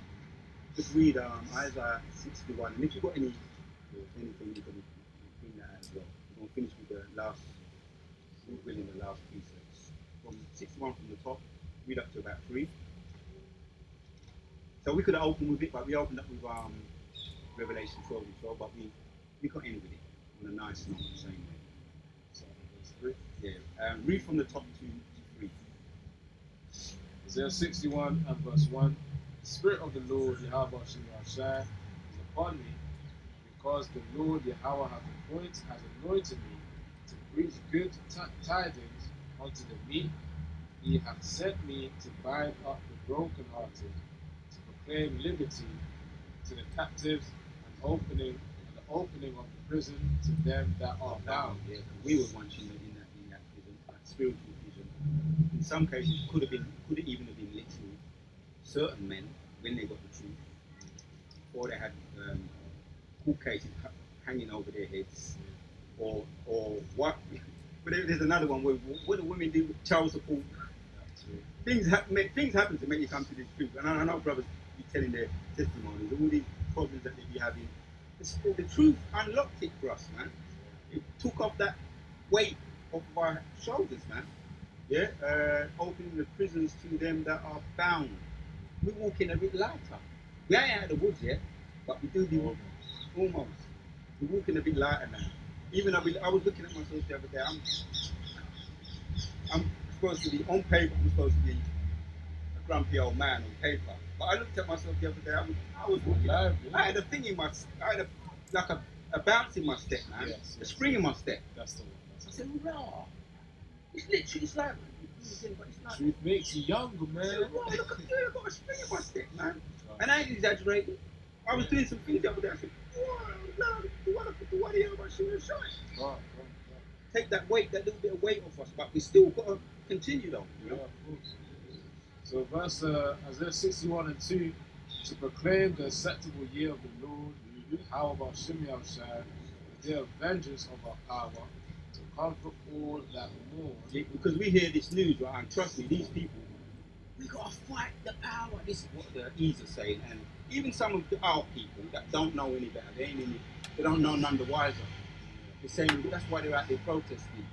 Just read Isaiah 61, and if you've got anything, you can bring that as well. We're going to finish with the last precepts. From 61 from the top, read up to about 3. So we could have opened with it, but we opened up with Revelation 12 and 12, but we can't end with it on a nice note, the same way. So read from the top to 3. Isaiah 61 and verse 1. The Spirit of the Lord Yahweh is upon me, because the Lord Yahweh has anointed me to preach good tidings unto the meek. He hath sent me to bind up the brokenhearted, to proclaim liberty to the captives, and the opening of the prison to them that are bound. Yeah, we were once in that prison, that spiritual prison. In some cases, could even have been literal. Certain men, when they got the truth, or they had court cases hanging over their heads, or what. But there's another one where what do women do with child support? Things happen to make you come to this truth. And I know brothers be telling their testimonies, all these problems that they be having. The truth unlocked it for us, man. It took off that weight off of our shoulders, man. Yeah, opening the prisons to them that are bound. We're walking a bit lighter. We ain't out of the woods yet, but we do be almost. We're walking a bit lighter now. Even I was looking at myself the other day. I'm supposed to be on paper. I'm supposed to be a grumpy old man on paper. But I looked at myself the other day. I was walking. I had a thing in a bounce in my step, man. Yes, a spring in my step. That's the one. I said, raw. It's literally like. Truth makes you younger, man. I said, raw, look at you. I got a spring in my step, man. And I ain't exaggerating. I was doing some things the other day. I said, what do you about shooting a shot? Right. Take that little bit of weight off us, but we still got to continue though. You know? Yeah, of course. So verse Isaiah 61 and 2, to proclaim the acceptable year of the Lord, how about Shimei Shai, the day of vengeance of our power, to comfort all that mourn. Because we hear this news, right? And trust me, these people, we got to fight the power. This is what the E's are saying, and even some of our people that don't know any better, they don't know none the wiser. They're saying that's why they're out there protesting,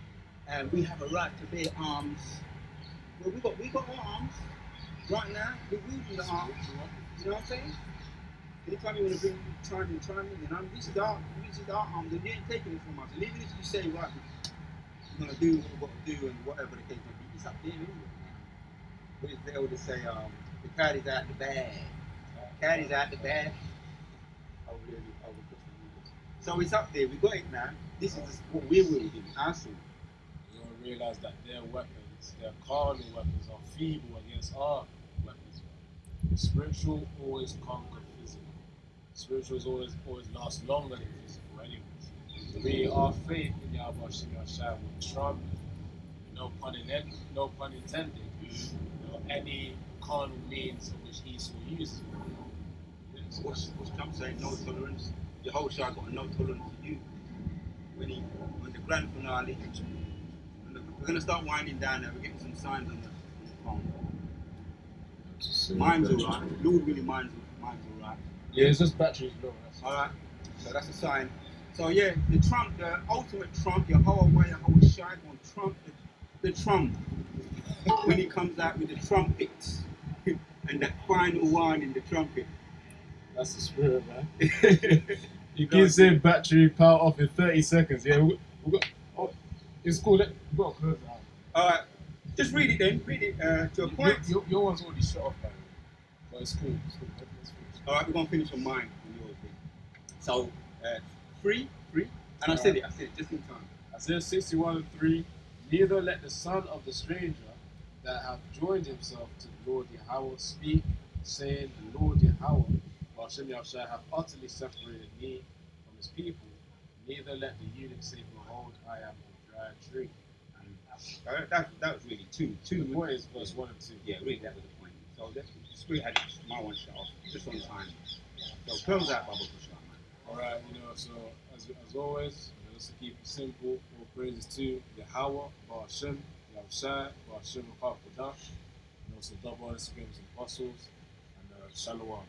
and we have a right to bear arms. Well, we got arms right now. We're using the arms. You know what I'm saying? Anytime you want to bring time in, this is our arms, and you ain't taking it from us. And even if you say, right, we're gonna do what we've got to do and whatever the case may be. It's up there anyway. What does the elders say? The cat is out the bag. Cat is out the bag. Oh really? Oh, we put some music. So it's up there. We got it now. This is what we're wielding. Our sword. You don't realize that their weapons, their carnal weapons, are feeble against our weapons. Spiritual always conquer physical. Spiritual is always lasts longer than physical, anyways. Our faith in Yahweh Shem Yahshua will trump, no pun intended, any carnal means of which Esau uses. Yes. What's Trump saying? No tolerance. Yehoshua got a no tolerance to you. When the grand finale, we're gonna start winding down now. We're getting some signs on the phone. Mine's alright. Lord really mine's alright. Yeah, it's just batteries low. Alright. So that's a sign. So yeah, the ultimate Trump, Yehoshua gonna trump the Trump when he comes out with the trumpets and that final one in the trumpet. That's the spirit, man. You keep saying battery power off in 30 seconds. Yeah, we got. Oh, it's cool. We got to close it out. Alright, just read it then. Read it to a point. Your one's already shut off, by the way. But it's cool. Alright, we're gonna finish on mine and yours then. So, 3, and I said it just in time. Isaiah 61:3. Neither let the son of the stranger that have joined himself to the Lord Yahweh speak, saying, the Lord Yahweh, Hashem Yahshua, have utterly separated me from his people. Neither let the eunuch say, behold, I am a dry tree. That was really two. The point is verse 1 and 2. Yeah, really, that was the point. So the spirit had my one shut off just on time. So close out, Baba Kushla, man. Alright, so as always, let's keep it simple. All praises to Yahweh, Hashem, Yahshua, Hashem, Qadash, and also double honor to the apostles, and Shalom.